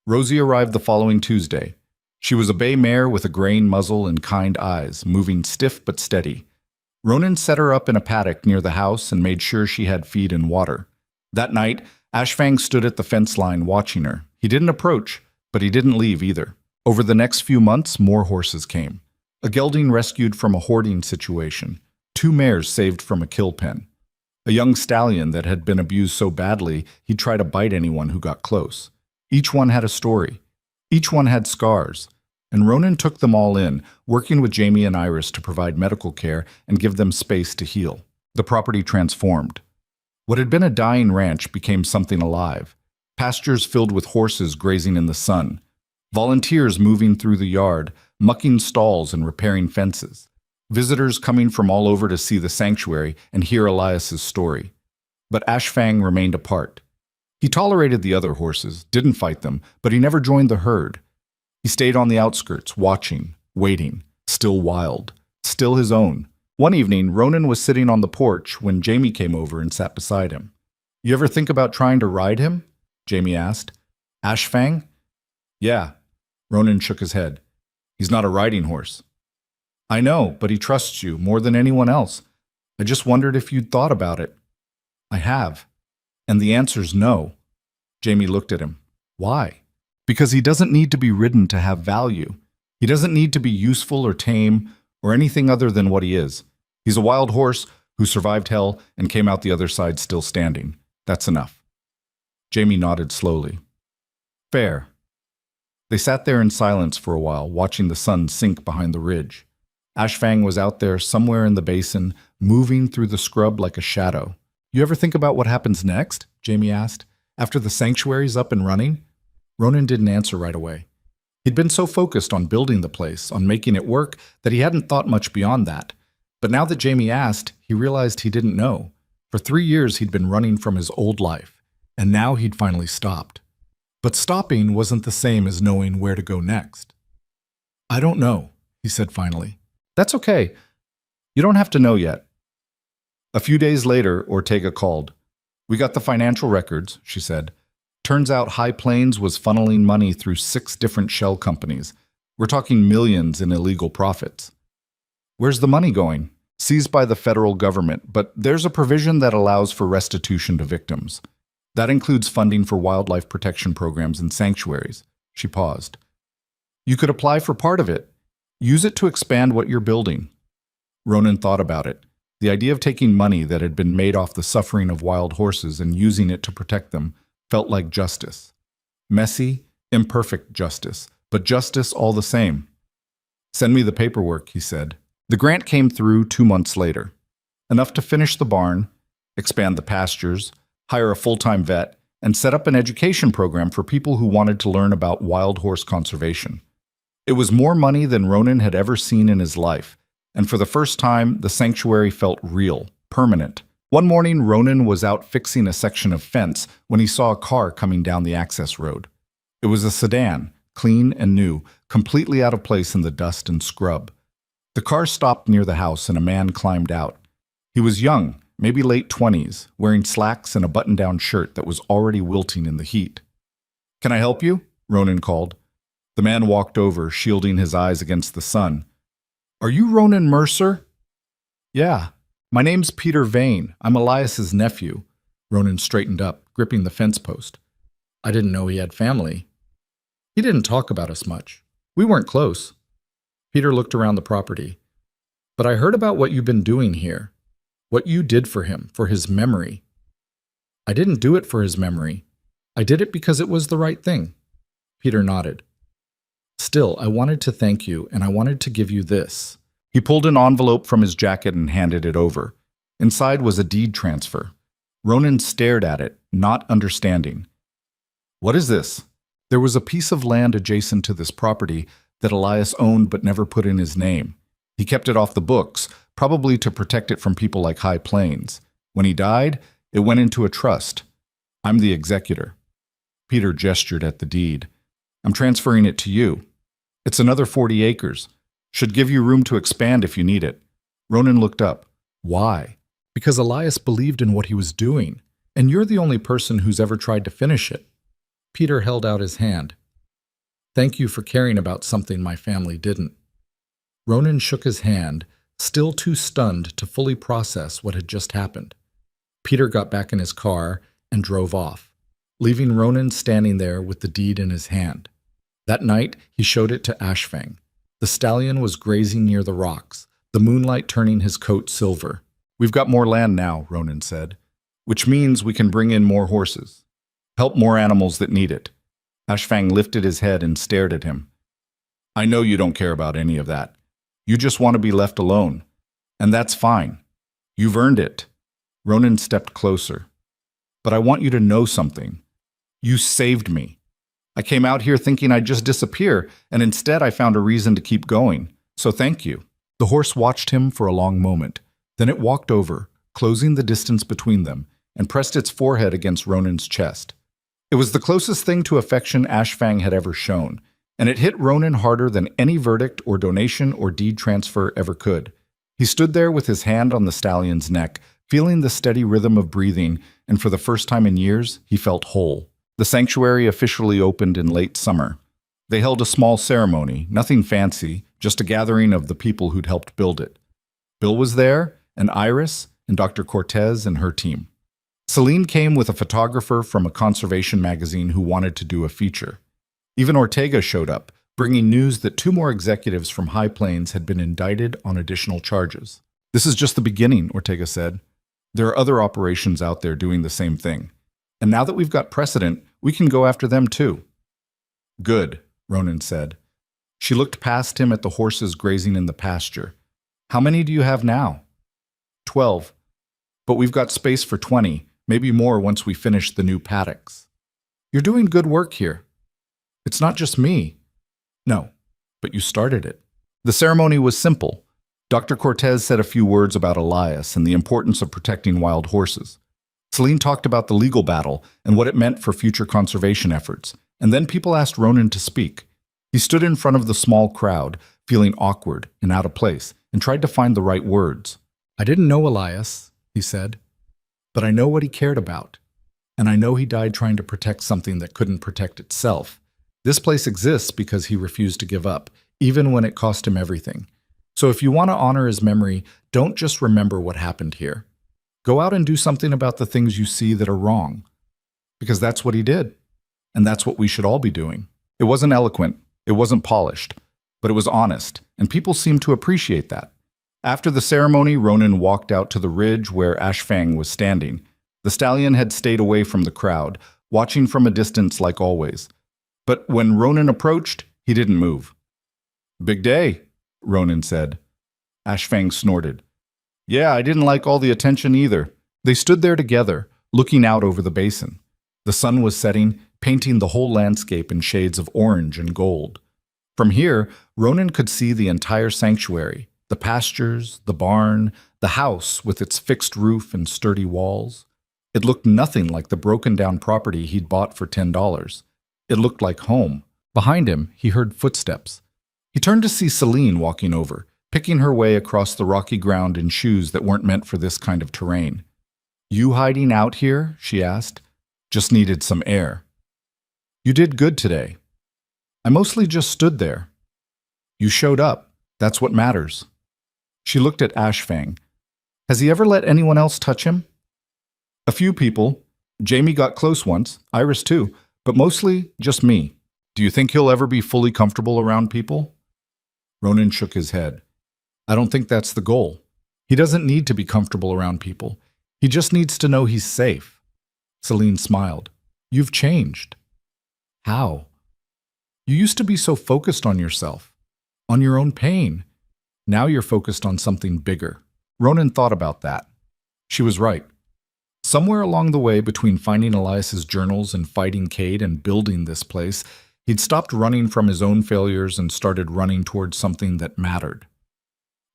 Rosie arrived the following Tuesday. She was a bay mare with a graying muzzle and kind eyes, moving stiff but steady. Ronan set her up in a paddock near the house and made sure she had feed and water. That night, Ashfang stood at the fence line watching her. He didn't approach, but he didn't leave either. Over the next few months, more horses came. A gelding rescued from a hoarding situation. 2 mares saved from a kill pen. A young stallion that had been abused so badly he'd try to bite anyone who got close. Each one had a story. Each one had scars. And Ronan took them all in, working with Jamie and Iris to provide medical care and give them space to heal. The property transformed. What had been a dying ranch became something alive. Pastures filled with horses grazing in the sun. Volunteers moving through the yard, mucking stalls and repairing fences. visitors coming from all over to see the sanctuary and hear Elias's story. But Ashfang remained apart. He tolerated the other horses, didn't fight them, but he never joined the herd. He stayed on the outskirts, watching, waiting, still wild, still his own. One evening, Ronan was sitting on the porch when Jamie came over and sat beside him. "You ever think about trying to ride him?" Jamie asked. "Ashfang?" "Yeah." Ronan shook his head. "He's not a riding horse." "I know, but he trusts you more than anyone else. I just wondered if you'd thought about it." "I have. And the answer's no." Jamie looked at him. "Why?" "Because he doesn't need to be ridden to have value. He doesn't need to be useful or tame or anything other than what he is. He's a wild horse who survived hell and came out the other side still standing. That's enough." Jamie nodded slowly. "Fair." They sat there in silence for a while, watching the sun sink behind the ridge. Ashfang was out there somewhere in the basin, moving through the scrub like a shadow. "You ever think about what happens next?" Jamie asked. "After the sanctuary's up and running?" Ronan didn't answer right away. He'd been so focused on building the place, on making it work, that he hadn't thought much beyond that. But now that Jamie asked, he realized he didn't know. For 3 years he'd been running from his old life, and now he'd finally stopped. But stopping wasn't the same as knowing where to go next. "I don't know," he said finally. "That's okay. You don't have to know yet." A few days later, Ortega called. "We got the financial records," she said. "Turns out High Plains was funneling money through 6 different shell companies. We're talking millions in illegal profits." "Where's the money going?" "Seized by the federal government, but there's a provision that allows for restitution to victims. That includes funding for wildlife protection programs and sanctuaries." She paused. "You could apply for part of it. Use it to expand what you're building." Ronan thought about it. The idea of taking money that had been made off the suffering of wild horses and using it to protect them felt like justice. Messy, imperfect justice, but justice all the same. "Send me the paperwork," he said. The grant came through 2 months later. Enough to finish the barn, expand the pastures, hire a full-time vet, and set up an education program for people who wanted to learn about wild horse conservation. It was more money than Ronan had ever seen in his life, and for the first time, the sanctuary felt real, permanent. One morning, Ronan was out fixing a section of fence when he saw a car coming down the access road. It was a sedan, clean and new, completely out of place in the dust and scrub. The car stopped near the house and a man climbed out. He was young, maybe late 20s, wearing slacks and a button-down shirt that was already wilting in the heat. "Can I help you?" Ronan called. The man walked over, shielding his eyes against the sun. "Are you Ronan Mercer?" "Yeah. My name's Peter Vane. I'm Elias's nephew." Ronan straightened up, gripping the fence post. "I didn't know he had family." "He didn't talk about us much. We weren't close." Peter looked around the property. "But I heard about what you've been doing here. What you did for him, for his memory." "I didn't do it for his memory. I did it because it was the right thing." Peter nodded. "Still, I wanted to thank you, and I wanted to give you this." He pulled an envelope from his jacket and handed it over. Inside was a deed transfer. Ronan stared at it, not understanding. "What is this?" There was a piece of land adjacent to this property that Elias owned but never put in his name. He kept it off the books, probably to protect it from people like High Plains. When he died, it went into a trust. "I'm the executor." Peter gestured at the deed. "I'm transferring it to you. It's another 40 acres. Should give you room to expand if you need it." Ronan looked up. "Why?" "Because Elias believed in what he was doing, and you're the only person who's ever tried to finish it." Peter held out his hand. "Thank you for caring about something my family didn't." Ronan shook his hand, still too stunned to fully process what had just happened. Peter got back in his car and drove off, leaving Ronan standing there with the deed in his hand. That night, he showed it to Ashfang. The stallion was grazing near the rocks, the moonlight turning his coat silver. "We've got more land now," Ronan said, "which means we can bring in more horses. Help more animals that need it." Ashfang lifted his head and stared at him. "I know you don't care about any of that. You just want to be left alone. And that's fine. You've earned it." Ronan stepped closer. "But I want you to know something. You saved me. I came out here thinking I'd just disappear, and instead I found a reason to keep going. So thank you." The horse watched him for a long moment. Then it walked over, closing the distance between them, and pressed its forehead against Ronan's chest. It was the closest thing to affection Ashfang had ever shown, and it hit Ronan harder than any verdict or donation or deed transfer ever could. He stood there with his hand on the stallion's neck, feeling the steady rhythm of breathing, and for the first time in years, he felt whole. The sanctuary officially opened in late summer. They held a small ceremony, nothing fancy, just a gathering of the people who'd helped build it. Bill was there, and Iris, and Dr. Cortez and her team. Celine came with a photographer from a conservation magazine who wanted to do a feature. Even Ortega showed up, bringing news that 2 more executives from High Plains had been indicted on additional charges. "This is just the beginning," Ortega said. "There are other operations out there doing the same thing. And now that we've got precedent, we can go after them too." "Good," Ronan said. She looked past him at the horses grazing in the pasture. "How many do you have now?" 12. "But we've got space for 20, maybe more once we finish the new paddocks." "You're doing good work here." "It's not just me." "No, but you started it." The ceremony was simple. Dr. Cortez said a few words about Elias and the importance of protecting wild horses. Celine talked about the legal battle and what it meant for future conservation efforts, and then people asked Ronan to speak. He stood in front of the small crowd, feeling awkward and out of place, and tried to find the right words. "I didn't know Elias," he said, "but I know what he cared about. And I know he died trying to protect something that couldn't protect itself. This place exists because he refused to give up, even when it cost him everything. So if you want to honor his memory, don't just remember what happened here. Go out and do something about the things you see that are wrong. Because that's what he did. And that's what we should all be doing." It wasn't eloquent, it wasn't polished, but it was honest, and people seemed to appreciate that. After the ceremony, Ronan walked out to the ridge where Ashfang was standing. The stallion had stayed away from the crowd, watching from a distance like always. But when Ronan approached, he didn't move. "Big day," Ronan said. Ashfang snorted. "Yeah, I didn't like all the attention either." They stood there together, looking out over the basin. The sun was setting, painting the whole landscape in shades of orange and gold. From here, Ronan could see the entire sanctuary, the pastures, the barn, the house with its fixed roof and sturdy walls. It looked nothing like the broken-down property he'd bought for $10. It looked like home. Behind him, he heard footsteps. He turned to see Celine walking over, picking her way across the rocky ground in shoes that weren't meant for this kind of terrain. "You hiding out here?" she asked. "Just needed some air." "You did good today." "I mostly just stood there." "You showed up. That's what matters." She looked at Ashfang. "Has he ever let anyone else touch him?" "A few people. Jamie got close once, Iris too, but mostly just me." "Do you think he'll ever be fully comfortable around people?" Ronan shook his head. "I don't think that's the goal. He doesn't need to be comfortable around people. He just needs to know he's safe." Celine smiled. "You've changed." "How?" "You used to be so focused on yourself, on your own pain. Now you're focused on something bigger." Ronan thought about that. She was right. Somewhere along the way between finding Elias's journals and fighting Cade and building this place, he'd stopped running from his own failures and started running towards something that mattered.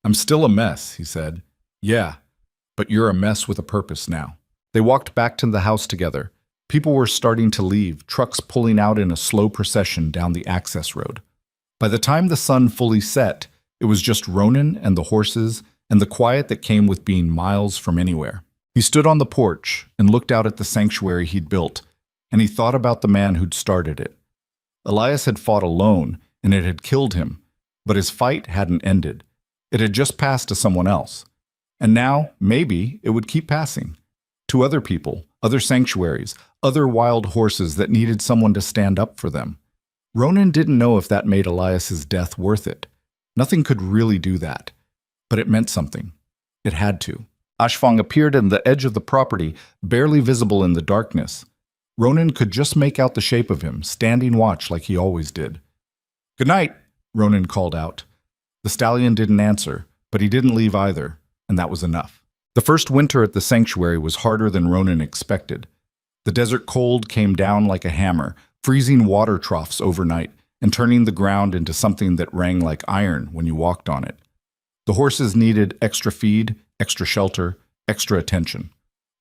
"I'm still a mess," he said. "Yeah, but you're a mess with a purpose now." They walked back to the house together. People were starting to leave, trucks pulling out in a slow procession down the access road. By the time the sun fully set, it was just Ronan and the horses and the quiet that came with being miles from anywhere. He stood on the porch and looked out at the sanctuary he'd built, and he thought about the man who'd started it. Elias had fought alone, and it had killed him, but his fight hadn't ended. It had just passed to someone else. And now, maybe, it would keep passing. To other people, other sanctuaries, other wild horses that needed someone to stand up for them. Ronan didn't know if that made Elias's death worth it. Nothing could really do that. But it meant something. It had to. Ashfang appeared in the edge of the property, barely visible in the darkness. Ronan could just make out the shape of him, standing watch like he always did. "Good night," Ronan called out. The stallion didn't answer, but he didn't leave either, and that was enough. The first winter at the sanctuary was harder than Ronan expected. The desert cold came down like a hammer, freezing water troughs overnight and turning the ground into something that rang like iron when you walked on it. The horses needed extra feed, extra shelter, extra attention.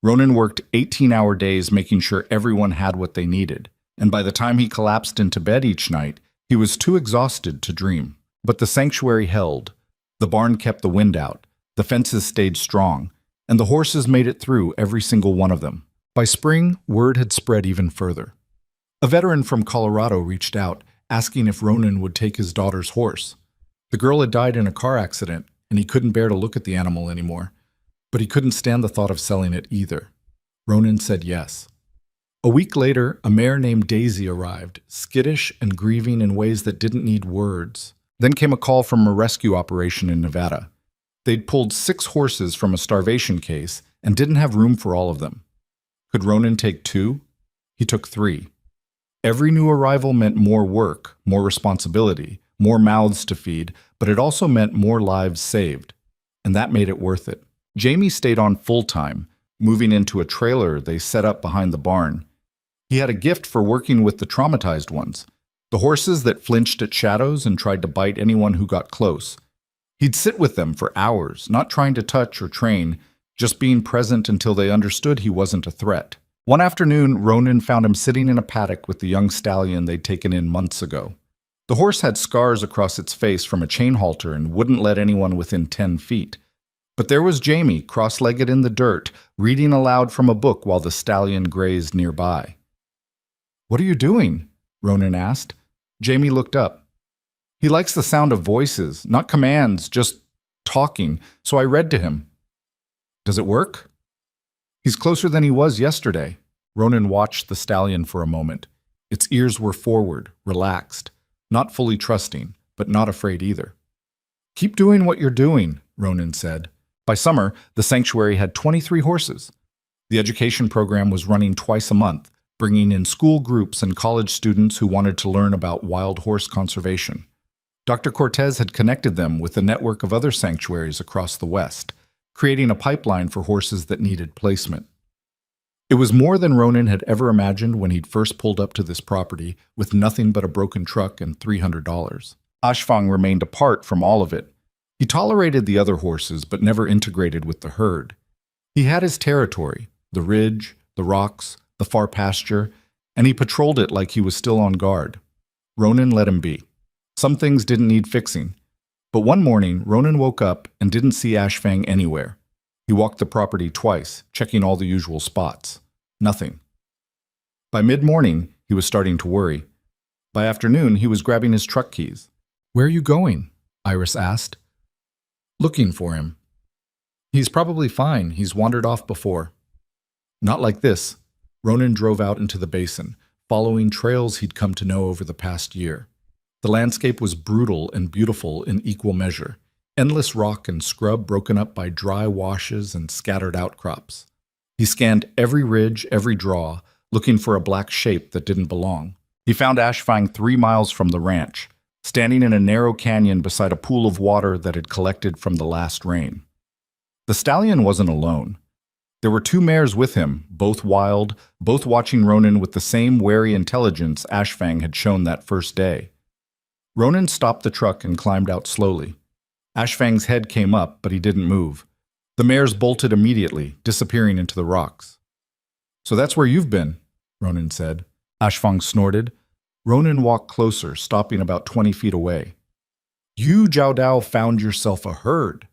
Ronan worked 18-hour days making sure everyone had what they needed, and by the time he collapsed into bed each night, he was too exhausted to dream. But the sanctuary held. The barn kept the wind out, the fences stayed strong, and the horses made it through, every single one of them. By spring, word had spread even further. A veteran from Colorado reached out, asking if Ronan would take his daughter's horse. The girl had died in a car accident, and he couldn't bear to look at the animal anymore. But he couldn't stand the thought of selling it either. Ronan said yes. A week later, a mare named Daisy arrived, skittish and grieving in ways that didn't need words. Then came a call from a rescue operation in Nevada. They'd pulled 6 horses from a starvation case and didn't have room for all of them. Could Ronan take 2? He took 3. Every new arrival meant more work, more responsibility, more mouths to feed, but it also meant more lives saved. And that made it worth it. Jamie stayed on full-time, moving into a trailer they set up behind the barn. He had a gift for working with the traumatized ones, the horses that flinched at shadows and tried to bite anyone who got close. He'd sit with them for hours, not trying to touch or train, just being present until they understood he wasn't a threat. One afternoon, Ronan found him sitting in a paddock with the young stallion they'd taken in months ago. The horse had scars across its face from a chain halter and wouldn't let anyone within 10 feet. But there was Jamie, cross-legged in the dirt, reading aloud from a book while the stallion grazed nearby. "What are you doing?" Ronan asked. Jamie looked up. "He likes the sound of voices, not commands, just talking, so I read to him." "Does it work?" "He's closer than he was yesterday." Ronan watched the stallion for a moment. Its ears were forward, relaxed, not fully trusting, but not afraid either. "Keep doing what you're doing," Ronan said. By summer, the sanctuary had 23 horses. The education program was running twice a month, bringing in school groups and college students who wanted to learn about wild horse conservation. Dr. Cortez had connected them with a network of other sanctuaries across the West, creating a pipeline for horses that needed placement. It was more than Ronan had ever imagined when he'd first pulled up to this property with nothing but a broken truck and $300. Ashfang remained apart from all of it. He tolerated the other horses but never integrated with the herd. He had his territory, the ridge, the rocks, the far pasture, and he patrolled it like he was still on guard. Ronan let him be. Some things didn't need fixing. But one morning, Ronan woke up and didn't see Ashfang anywhere. He walked the property twice, checking all the usual spots. Nothing. By mid-morning, he was starting to worry. By afternoon, he was grabbing his truck keys. "Where are you going?" Iris asked. "Looking for him." "He's probably fine. He's wandered off before." "Not like this." Ronan drove out into the basin, following trails he'd come to know over the past year. The landscape was brutal and beautiful in equal measure. Endless rock and scrub broken up by dry washes and scattered outcrops. He scanned every ridge, every draw, looking for a black shape that didn't belong. He found Ashfang 3 miles from the ranch, standing in a narrow canyon beside a pool of water that had collected from the last rain. The stallion wasn't alone. There were 2 mares with him, both wild, both watching Ronan with the same wary intelligence Ashfang had shown that first day. Ronan stopped the truck and climbed out slowly. Ashfang's head came up, but he didn't move. The mares bolted immediately, disappearing into the rocks. "So that's where you've been," Ronan said. Ashfang snorted. Ronan walked closer, stopping about 20 feet away. "You, Jiao Dao, found yourself a herd."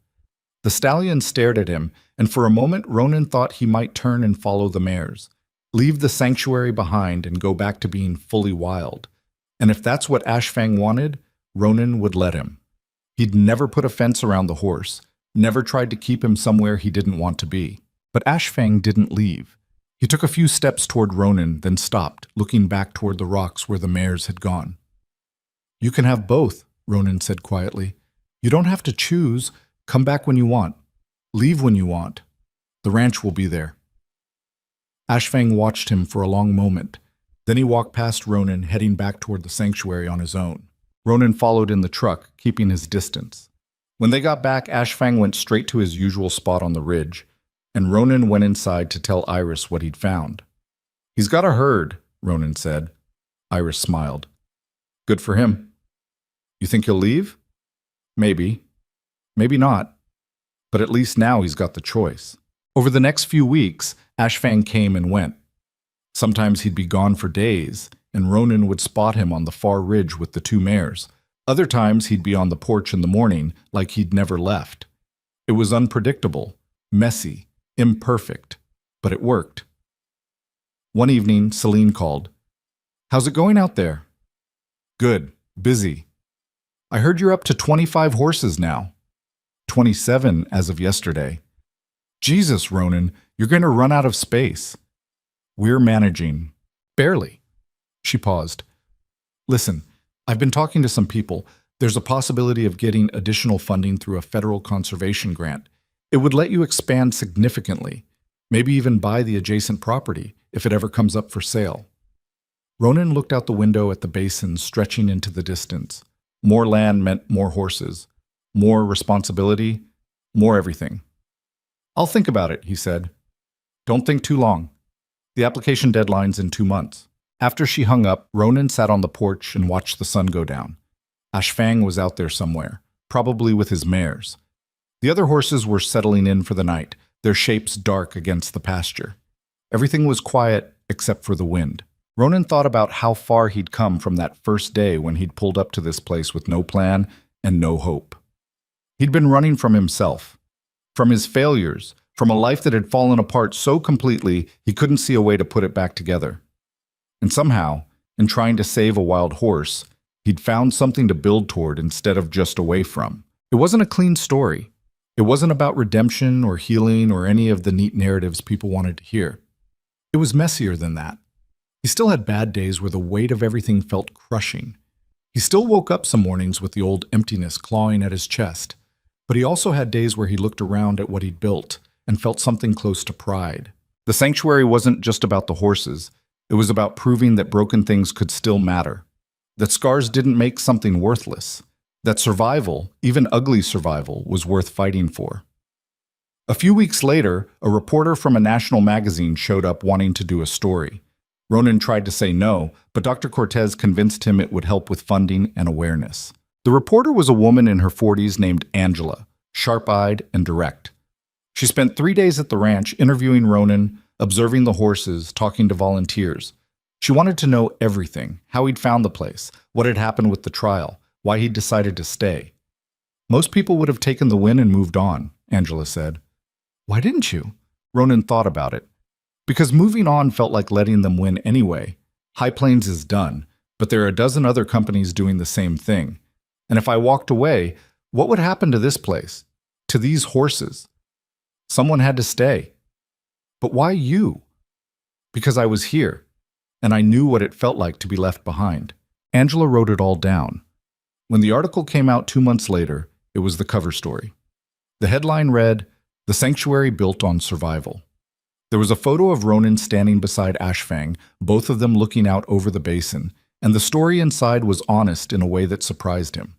The stallion stared at him, and for a moment Ronan thought he might turn and follow the mares, leave the sanctuary behind and go back to being fully wild. And if that's what Ashfang wanted, Ronan would let him. He'd never put a fence around the horse, never tried to keep him somewhere he didn't want to be. But Ashfang didn't leave. He took a few steps toward Ronan, then stopped, looking back toward the rocks where the mares had gone. "You can have both," Ronan said quietly. "You don't have to choose. Come back when you want. Leave when you want. The ranch will be there." Ashfang watched him for a long moment. Then he walked past Ronan, heading back toward the sanctuary on his own. Ronan followed in the truck, keeping his distance. When they got back, Ashfang went straight to his usual spot on the ridge, and Ronan went inside to tell Iris what he'd found. "He's got a herd," Ronan said. Iris smiled. "Good for him. You think he'll leave?" "Maybe. Maybe not, but at least now he's got the choice. Over the next few weeks, Ashfang came and went. Sometimes he'd be gone for days, and Ronan would spot him on the far ridge with the two mares. Other times he'd be on the porch in the morning like he'd never left. It was unpredictable, messy, imperfect, but it worked. One evening, Celine called. "How's it going out there?" "Good. Busy. I heard you're up to 25 horses now." 27 as of yesterday. "Jesus, Ronan, you're going to run out of space." "We're managing. Barely." She paused. "Listen, I've been talking to some people. There's a possibility of getting additional funding through a federal conservation grant. It would let you expand significantly, maybe even buy the adjacent property if it ever comes up for sale." Ronan looked out the window at the basin stretching into the distance. More land meant more horses, more responsibility, more everything. "I'll think about it," he said. "Don't think too long. The application deadline's in 2 months." After she hung up, Ronan sat on the porch and watched the sun go down. Ashfang was out there somewhere, probably with his mares. The other horses were settling in for the night, their shapes dark against the pasture. Everything was quiet except for the wind. Ronan thought about how far he'd come from that first day when he'd pulled up to this place with no plan and no hope. He'd been running from himself, from his failures, from a life that had fallen apart so completely he couldn't see a way to put it back together. And somehow, in trying to save a wild horse, he'd found something to build toward instead of just away from. It wasn't a clean story. It wasn't about redemption or healing or any of the neat narratives people wanted to hear. It was messier than that. He still had bad days where the weight of everything felt crushing. He still woke up some mornings with the old emptiness clawing at his chest, but he also had days where he looked around at what he'd built and felt something close to pride. The sanctuary wasn't just about the horses. It was about proving that broken things could still matter, that scars didn't make something worthless, that survival, even ugly survival, was worth fighting for. A few weeks later, a reporter from a national magazine showed up wanting to do a story. Ronan tried to say no, but Dr. Cortez convinced him it would help with funding and awareness. The reporter was a woman in her 40s named Angela, sharp-eyed and direct. She spent 3 days at the ranch interviewing Ronan, observing the horses, talking to volunteers. She wanted to know everything, how he'd found the place, what had happened with the trial, why he'd decided to stay. "Most people would have taken the win and moved on," Angela said. "Why didn't you?" Ronan thought about it. Because moving on felt like letting them win anyway. High Plains is done, but there are a dozen other companies doing the same thing. And if I walked away, what would happen to this place? To these horses? Someone had to stay. But why you? Because I was here, and I knew what it felt like to be left behind. Angela wrote it all down. When the article came out 2 months later, it was the cover story. The headline read, "The Sanctuary Built on Survival." There was a photo of Ronan standing beside Ashfang, both of them looking out over the basin, and the story inside was honest in a way that surprised him.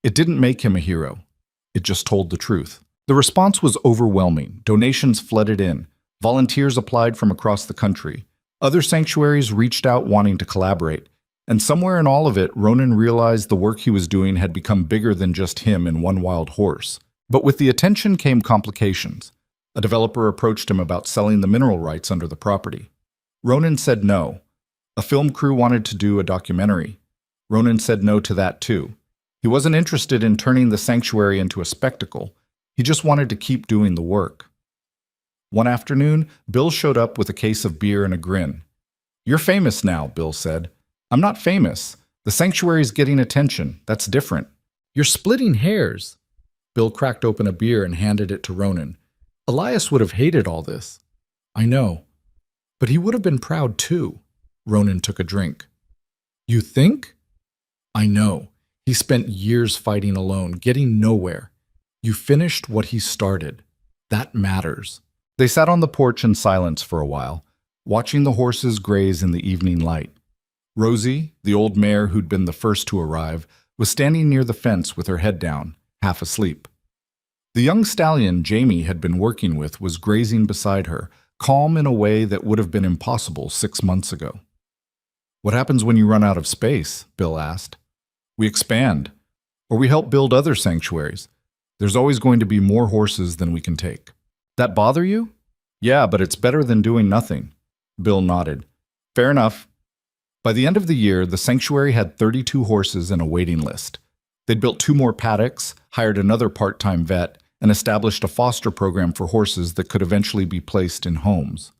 It didn't make him a hero. It just told the truth. The response was overwhelming. Donations flooded in. Volunteers applied from across the country. Other sanctuaries reached out wanting to collaborate. And somewhere in all of it, Ronan realized the work he was doing had become bigger than just him and one wild horse. But with the attention came complications. A developer approached him about selling the mineral rights under the property. Ronan said no. A film crew wanted to do a documentary. Ronan said no to that too. He wasn't interested in turning the sanctuary into a spectacle. He just wanted to keep doing the work. One afternoon, Bill showed up with a case of beer and a grin. "You're famous now," Bill said. "I'm not famous. The sanctuary's getting attention. That's different." "You're splitting hairs." Bill cracked open a beer and handed it to Ronan. "Elias would have hated all this." "I know. But he would have been proud too." Ronan took a drink. "You think?" "I know. He spent years fighting alone, getting nowhere. You finished what he started. That matters." They sat on the porch in silence for a while, watching the horses graze in the evening light. Rosie, the old mare who'd been the first to arrive, was standing near the fence with her head down, half asleep. The young stallion Jamie had been working with was grazing beside her, calm in a way that would have been impossible 6 months ago. "What happens when you run out of space?" Bill asked. "We expand, or we help build other sanctuaries. There's always going to be more horses than we can take. That bother you? Yeah, but it's better than doing nothing. Bill nodded. Fair enough. By the end of the year, the sanctuary had 32 horses and a waiting list. They'd built 2 more paddocks, hired another part-time vet, and established a foster program for horses that could eventually be placed in homes.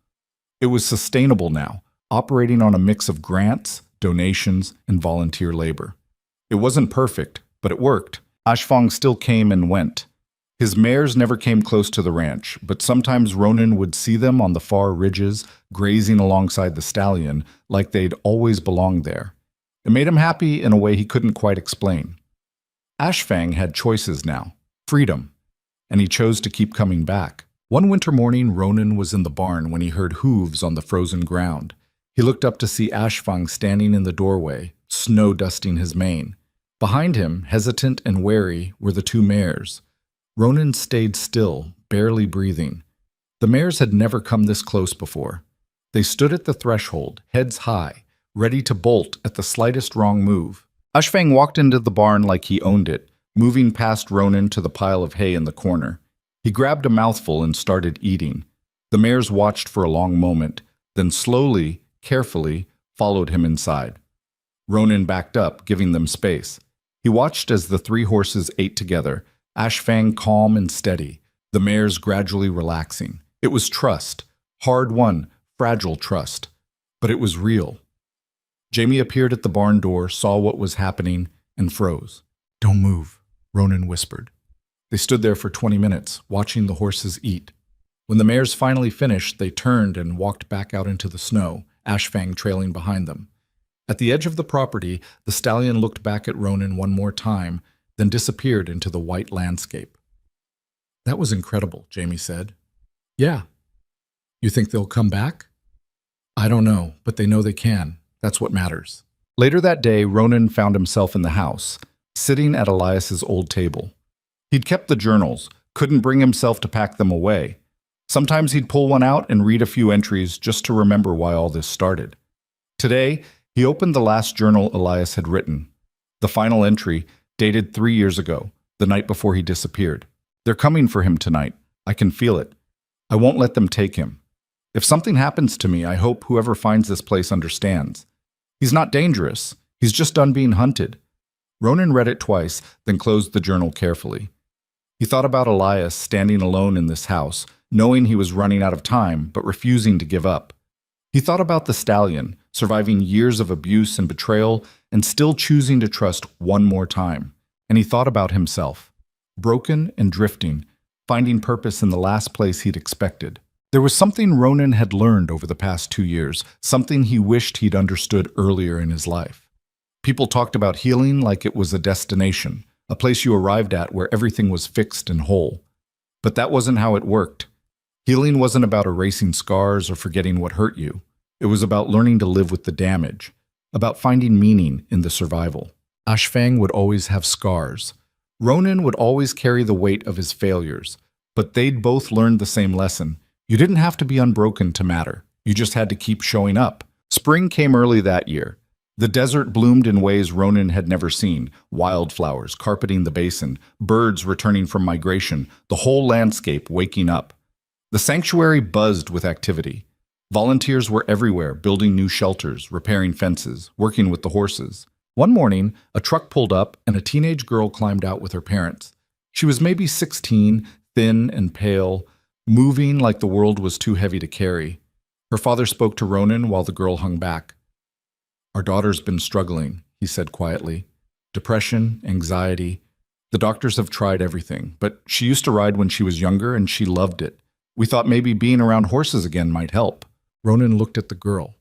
It was sustainable now, operating on a mix of grants, donations, and volunteer labor. It wasn't perfect, but it worked. Ashfang still came and went. His mares never came close to the ranch, but sometimes Ronan would see them on the far ridges, grazing alongside the stallion, like they'd always belonged there. It made him happy in a way he couldn't quite explain. Ashfang had choices now, freedom, and he chose to keep coming back. One winter morning, Ronan was in the barn when he heard hooves on the frozen ground. He looked up to see Ashfang standing in the doorway, snow dusting his mane. Behind him, hesitant and wary, were the 2 mares. Ronan stayed still, barely breathing. The mares had never come this close before. They stood at the threshold, heads high, ready to bolt at the slightest wrong move. Ashfang walked into the barn like he owned it, moving past Ronan to the pile of hay in the corner. He grabbed a mouthful and started eating. The mares watched for a long moment, then slowly, carefully, followed him inside. Ronan backed up, giving them space. He watched as the 3 horses ate together, Ashfang calm and steady, the mares gradually relaxing. It was trust, hard-won, fragile trust, but it was real. Jamie appeared at the barn door, saw what was happening, and froze. Don't move, Ronan whispered. They stood there for 20 minutes, watching the horses eat. When the mares finally finished, they turned and walked back out into the snow, Ashfang trailing behind them. At the edge of the property, the stallion looked back at Ronan one more time, then disappeared into the white landscape. That was incredible, Jamie said. Yeah. You think they'll come back? I don't know, but they know they can. That's what matters. Later that day, Ronan found himself in the house, sitting at Elias's old table. He'd kept the journals, couldn't bring himself to pack them away. Sometimes he'd pull one out and read a few entries just to remember why all this started. Today, he opened the last journal Elias had written. The final entry, dated 3 years ago, the night before he disappeared. They're coming for him tonight. I can feel it. I won't let them take him. If something happens to me, I hope whoever finds this place understands. He's not dangerous. He's just done being hunted. Ronan read it twice, then closed the journal carefully. He thought about Elias standing alone in this house, knowing he was running out of time, but refusing to give up. He thought about the stallion, surviving years of abuse and betrayal, and still choosing to trust one more time. And he thought about himself, broken and drifting, finding purpose in the last place he'd expected. There was something Ronan had learned over the past 2 years, something he wished he'd understood earlier in his life. People talked about healing like it was a destination, a place you arrived at where everything was fixed and whole. But that wasn't how it worked. Healing wasn't about erasing scars or forgetting what hurt you. It was about learning to live with the damage, about finding meaning in the survival. Ashfang would always have scars. Ronan would always carry the weight of his failures, but they'd both learned the same lesson. You didn't have to be unbroken to matter. You just had to keep showing up. Spring came early that year. The desert bloomed in ways Ronan had never seen, wildflowers carpeting the basin, birds returning from migration, the whole landscape waking up. The sanctuary buzzed with activity. Volunteers were everywhere, building new shelters, repairing fences, working with the horses. One morning, a truck pulled up and a teenage girl climbed out with her parents. She was maybe 16, thin and pale, moving like the world was too heavy to carry. Her father spoke to Ronan while the girl hung back. Our daughter's been struggling, he said quietly. Depression, anxiety. The doctors have tried everything, but she used to ride when she was younger and she loved it. We thought maybe being around horses again might help. Ronan looked at the girl.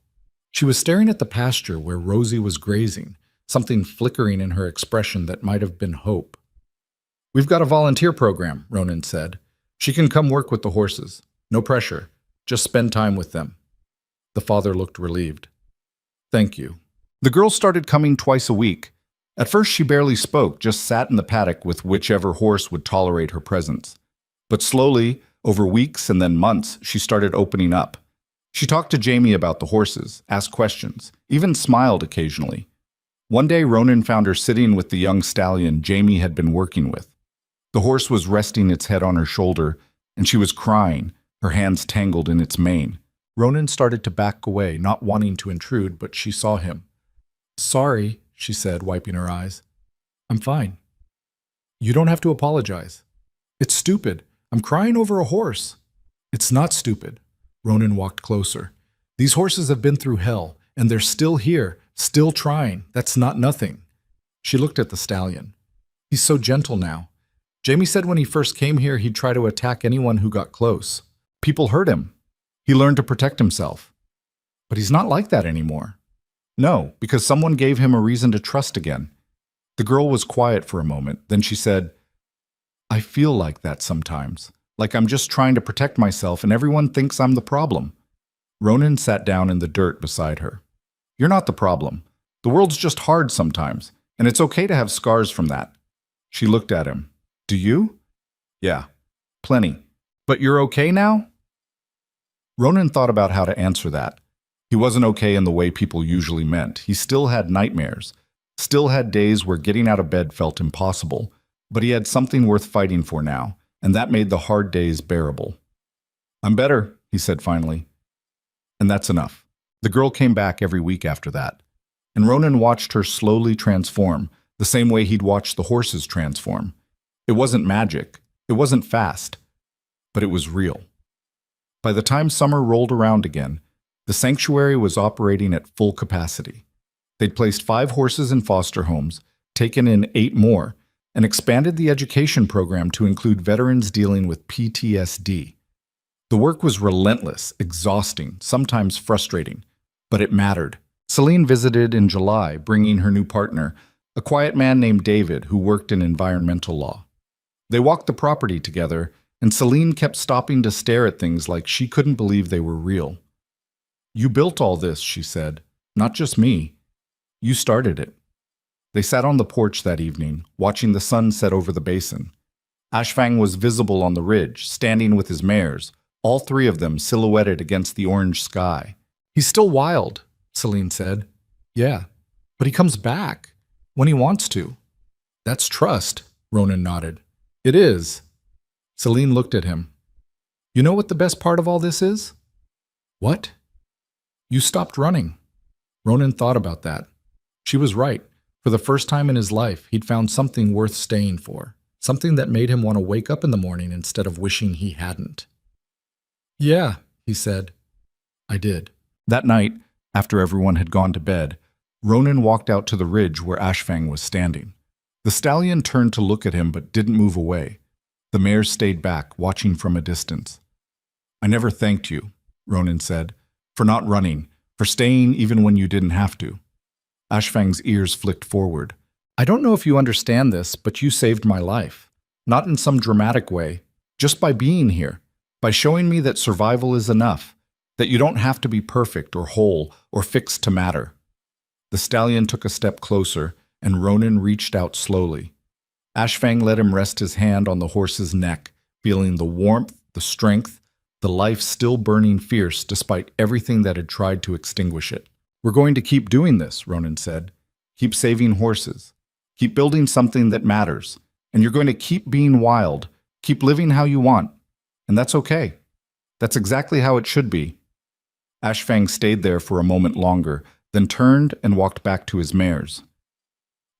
She was staring at the pasture where Rosie was grazing, something flickering in her expression that might have been hope. We've got a volunteer program, Ronan said. She can come work with the horses. No pressure. Just spend time with them. The father looked relieved. Thank you. The girl started coming twice a week. At first she barely spoke, just sat in the paddock with whichever horse would tolerate her presence. But slowly, over weeks and then months, she started opening up. She talked to Jamie about the horses, asked questions, even smiled occasionally. One day Ronan found her sitting with the young stallion Jamie had been working with. The horse was resting its head on her shoulder, and she was crying, her hands tangled in its mane. Ronan started to back away, not wanting to intrude, but she saw him. "Sorry," she said, wiping her eyes. "I'm fine. You don't have to apologize. It's stupid. I'm crying over a horse." "It's not stupid." Ronan walked closer. "These horses have been through hell, and they're still here, still trying. That's not nothing." She looked at the stallion. "He's so gentle now. Jamie said when he first came here he'd try to attack anyone who got close. People hurt him. He learned to protect himself. But he's not like that anymore." "No, because someone gave him a reason to trust again." The girl was quiet for a moment. Then she said, "I feel like that sometimes. Like I'm just trying to protect myself and everyone thinks I'm the problem." Ronan sat down in the dirt beside her. "You're not the problem. The world's just hard sometimes, and it's okay to have scars from that." She looked at him. "Do you?" "Yeah, plenty. But you're okay now?" Ronan thought about how to answer that. He wasn't okay in the way people usually meant. He still had nightmares, still had days where getting out of bed felt impossible, but he had something worth fighting for now, and that made the hard days bearable. "I'm better," he said finally. And that's enough. The girl came back every week after that, and Ronan watched her slowly transform, the same way he'd watched the horses transform. It wasn't magic, it wasn't fast, but it was real. By the time summer rolled around again, the sanctuary was operating at full capacity. They'd placed 5 horses in foster homes, taken in 8 more, and expanded the education program to include veterans dealing with PTSD. The work was relentless, exhausting, sometimes frustrating, but it mattered. Celine visited in July, bringing her new partner, a quiet man named David who worked in environmental law. They walked the property together, and Celine kept stopping to stare at things like she couldn't believe they were real. "You built all this," she said. "Not just me. You started it." They sat on the porch that evening, watching the sun set over the basin. Ashfang was visible on the ridge, standing with his mares, all 3 of them silhouetted against the orange sky. "He's still wild," Celine said. "Yeah, but he comes back when he wants to." "That's trust," Ronan nodded. "It is." Celine looked at him. "You know what the best part of all this is?" "What?" "You stopped running." Ronan thought about that. She was right. For the first time in his life, he'd found something worth staying for, something that made him want to wake up in the morning instead of wishing he hadn't. "Yeah," he said. "I did." That night, after everyone had gone to bed, Ronan walked out to the ridge where Ashfang was standing. The stallion turned to look at him but didn't move away. The mares stayed back, watching from a distance. "I never thanked you," Ronan said, "for not running, for staying even when you didn't have to." Ashfang's ears flicked forward. "I don't know if you understand this, but you saved my life. Not in some dramatic way, just by being here, by showing me that survival is enough, that you don't have to be perfect or whole or fixed to matter." The stallion took a step closer, and Ronan reached out slowly. Ashfang let him rest his hand on the horse's neck, feeling the warmth, the strength, the life still burning fierce despite everything that had tried to extinguish it. "We're going to keep doing this," Ronan said. "Keep saving horses. Keep building something that matters. And you're going to keep being wild, keep living how you want. And that's okay. That's exactly how it should be." Ashfang stayed there for a moment longer, then turned and walked back to his mares.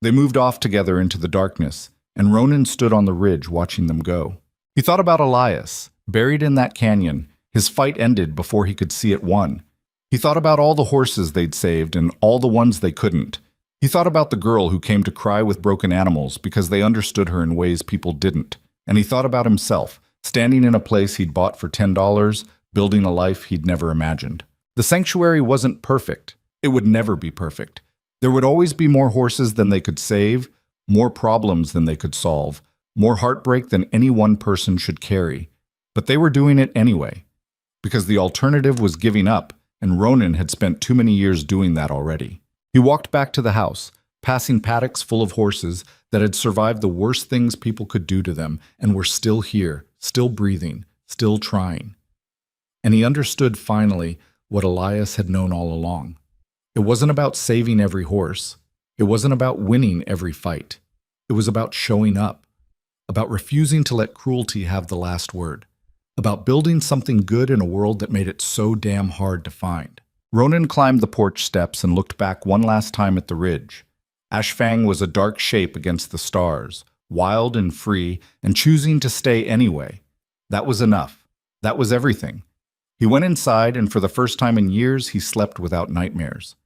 They moved off together into the darkness, and Ronan stood on the ridge watching them go. He thought about Elias, buried in that canyon. His fight ended before he could see it won. He thought about all the horses they'd saved and all the ones they couldn't. He thought about the girl who came to cry with broken animals because they understood her in ways people didn't. And he thought about himself, standing in a place he'd bought for $10, building a life he'd never imagined. The sanctuary wasn't perfect. It would never be perfect. There would always be more horses than they could save, more problems than they could solve, more heartbreak than any one person should carry. But they were doing it anyway, because the alternative was giving up, and Ronan had spent too many years doing that already. He walked back to the house, passing paddocks full of horses that had survived the worst things people could do to them and were still here, still breathing, still trying. And he understood finally what Elias had known all along. It wasn't about saving every horse. It wasn't about winning every fight. It was about showing up. about refusing to let cruelty have the last word, about building something good in a world that made it so damn hard to find. Ronan climbed the porch steps and looked back one last time at the ridge. Ashfang was a dark shape against the stars, wild and free, and choosing to stay anyway. That was enough. That was everything. He went inside, and for the first time in years, he slept without nightmares.